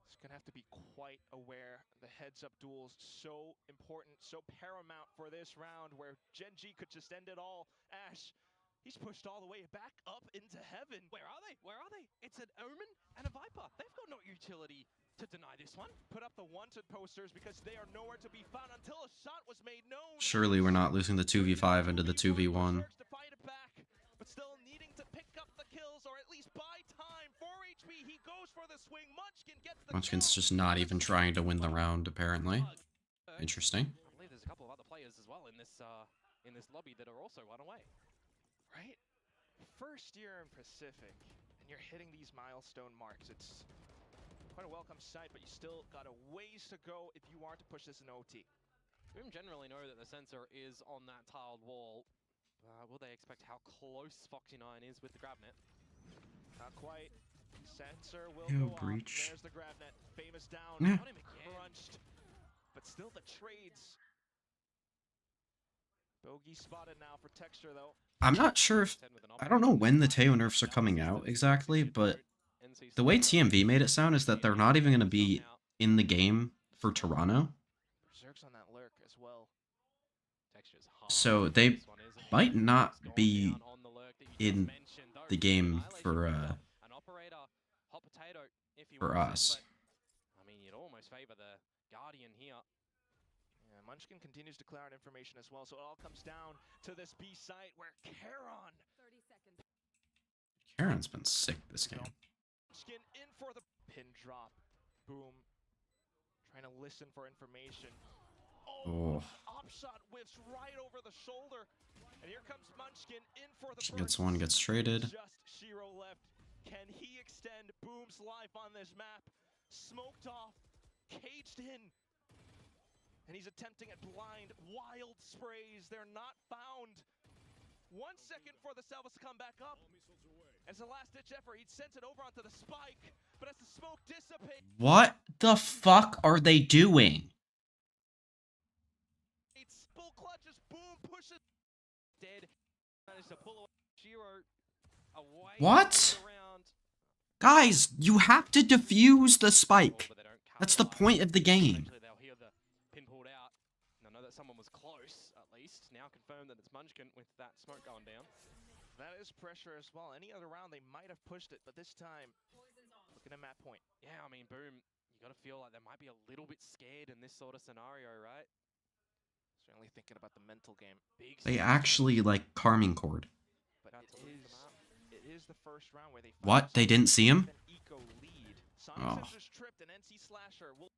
is gonna have to be quite aware. The heads-up duels so important, so paramount for this round where GenG could just end it all. Ash, he's pushed all the way back up into heaven. Where are they? Where are they? It's an Omen and a Viper. They've got no utility to deny this one. Put up the wanted posters because they are nowhere to be found until a shot was made known. Surely we're not losing the 2v5 into the 2v1. To fight it back, but still needing to pick up the kills or at least buy time. 4 HP, he goes for the swing. Munchkin gets the Munchkin's kill. just not even trying to win the round, apparently. Interesting. I believe there's a couple of other players as well in this lobby that are also run away. Right? First year in Pacific, and you're hitting these milestone marks. It's quite a welcome sight, but you still got a ways to go if you want to push this in OT. Boom generally know that the sensor is on that tiled wall. Will they expect how close Foxy9 is with the grab net? Not quite. Sensor will Yo, go breach. off. There's the grab net. Famous down. Yeah. Got him again. Crunched. But still the trades. Bogey spotted now for Texture though. I'm not sure if, I don't know when the Teo nerfs are coming out exactly, but the way TMV made it sound is that they're not even going to be in the game for Toronto. Berserk's on that lurk as well. So they might not be in the game for us. I mean, you'd almost favor the Guardian here. Yeah, Munchkin continues to clear out information as well, so it all comes down to this B site where Charon 30 seconds. Karen's been sick this game. Munchkin in for the pin drop. Boom. Trying to listen for information. Oh. Opshot whiffs right over the shoulder. And here comes Munchkin in for the She burst. gets one, gets traded. Just Shiro left. Can he extend Boom's life on this map? Smoked off, caged in. And he's attempting at blind, wild sprays. They're not found. 1 second for the Salvos to come back up. As a last-ditch effort, he'd sent it over onto the spike. But as the smoke dissipates, What the fuck are they doing? full clutches, Boom pushes. Dead. Managed to pull away Shiro away. What? from the round. Guys, you have to defuse the spike. But they don't That's the capitalize. point of the game. Eventually they'll hear the pin pulled out. And I know that someone was close, at least. Now confirmed that it's Munchkin with that smoke going down. That is pressure as well. Any other round, they might have pushed it. But this time, looking at map point. Yeah, I mean, Boom, you got to feel like they might be a little bit scared in this sort of scenario, right? Certainly thinking about the mental game. Big They stage. actually like Carming Cord. But Got to leave them out. it is the first round where they What? They didn't see him? An eco lead. Sonic Oh. Sensors tripped and NC Slasher will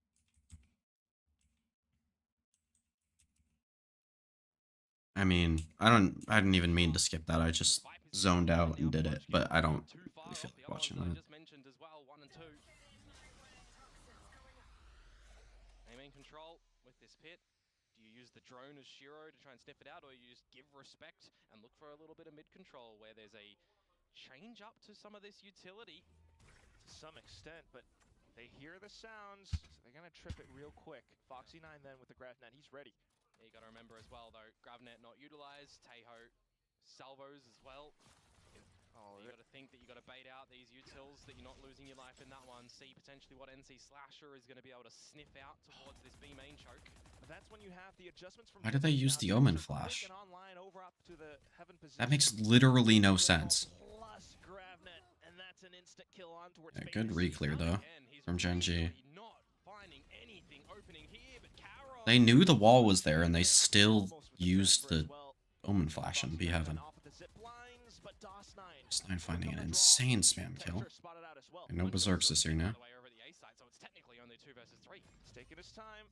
I mean, I didn't even mean to skip that. I just zoned out and did it, but I don't Too far really feel off the like other watching ones I that. just mentioned as well, 1 and 2. Aiming control with this pit. Do you use the drone as Shiro to try and sniff it out, or you just give respect and look for a little bit of mid control where there's a change up to some of this utility? to some extent, but they hear the sounds, so they're gonna trip it real quick. Foxy9 then with the Gravnet, he's ready. Yeah, you got to remember as well, though, Gravnet not utilized, Teho salvos as well. Oh, You got to think that you got to bait out these utils, that you're not losing your life in that one. See potentially what NC Slasher is going to be able to sniff out towards this B main choke. that's when you have the adjustments from Why did they use the Omen flash? Online over up to the heaven position. That makes literally no sense. Plus Gravnet, and that's an instant kill on towards Yeah, good Famous. reclear though Again, he's from GenG. really not finding anything opening here, but Carol They knew the wall was there and they still Almost with the used transfer as the well. Omen flash and be heaven. Off with the Snide finding an insane spam kill. Texture spotted out as well. And no berserks this year now. By the way, over at the A side, so it's technically only 2 versus 3. He's taking his time.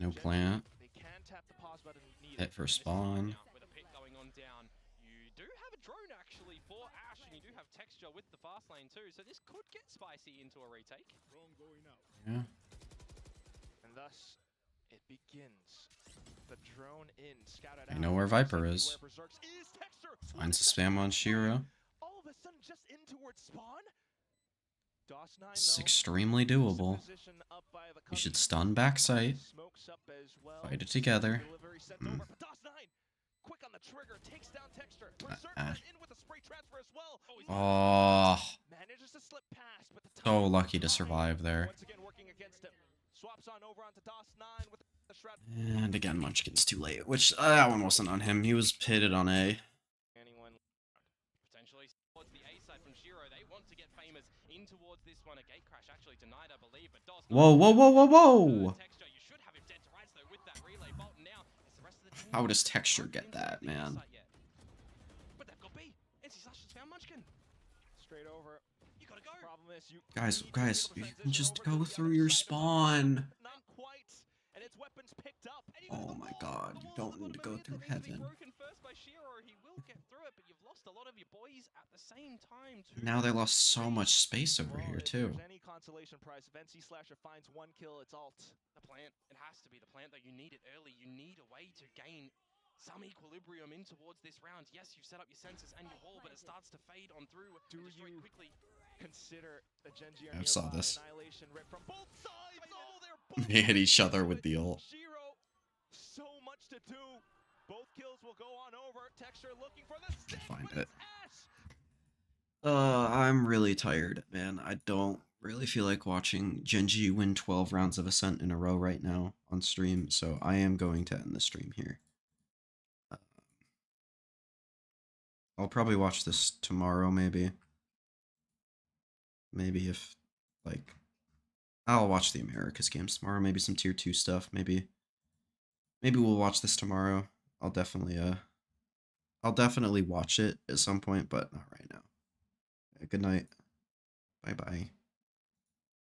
No plant. They can tap the pause button if needed. Hit for And this is spawn. now, with a pit going on down, you do have a drone actually for Ash, and you do have texture with the fast lane too, so this could get spicy into a retake. Yeah. And thus, it begins. The drone in, scouted I out. know where Viper is. Where Berserks is. Texture. Finds the spam on Shiro. All of a sudden, just in towards spawn. DOS9, It's though, extremely keeps the doable. position up by the You should Cubbies. stun backside. Smokes up as well. Fight it together. Delivery sent Hmm. over, but DOS9, quick on the trigger, takes down Texture. Berserker in with a spray transfer as well. Oh, Manages to slip past, but the so timing lucky to is survive there. once again working against him. Swaps on over onto DOS9 with the shroud. And again, Munchkin's too late, which that one wasn't on him. He was pitted on A. Anyone Potentially towards the A side from Shiro, they want to get famous in towards this one. A gate crash actually denied, I believe, but DOS. Whoa, whoa, whoa, whoa, whoa! Texture, you should have him dead to rights though with that relay bolt. Now, it's the rest of the team. How does Texture Aren't get inside that, the A man? site yet. But they've got B. NC Slash has found Munchkin. straight over. You gotta go. Problem is you Guys, need to be able to you transition can just over to go the through other your side of the spawn. map. Not quite. And its weapons picked up. And you go to Oh the my wall. god, The you walls don't have need to got go a bit through that needs to be heaven. Broken first by Shiro. He will get through it, but you've lost a lot of your boys at the same time too. Now they lost so much space over Well, here, if too. there's any consolation prize, if NC Slasher finds one kill, it's alt. The plant, it has to be the plant, though. You need it early. You need a way to gain some equilibrium in towards this round. Yes, you've set up your sensors and your wall, but it starts to fade on through. Do and destroy you- quickly? Consider the GenG I saw nearby. this. Annihilation rip from both sides. Oh, they're both They hit each on other to with it. the ult. Shiro, so much to do. Both kills will go on over. Texture looking for the stick, Find but it. it's Ash. I'm really tired, man. I don't really feel like watching GenG win 12 rounds of Ascent in a row right now on stream, so I am going to end the stream here. I'll probably watch this tomorrow, maybe. Maybe if, like, I'll watch the Americas games tomorrow, maybe some tier 2 stuff, maybe we'll watch this tomorrow. I'll definitely watch it at some point, but not right now. Good night. Bye-bye.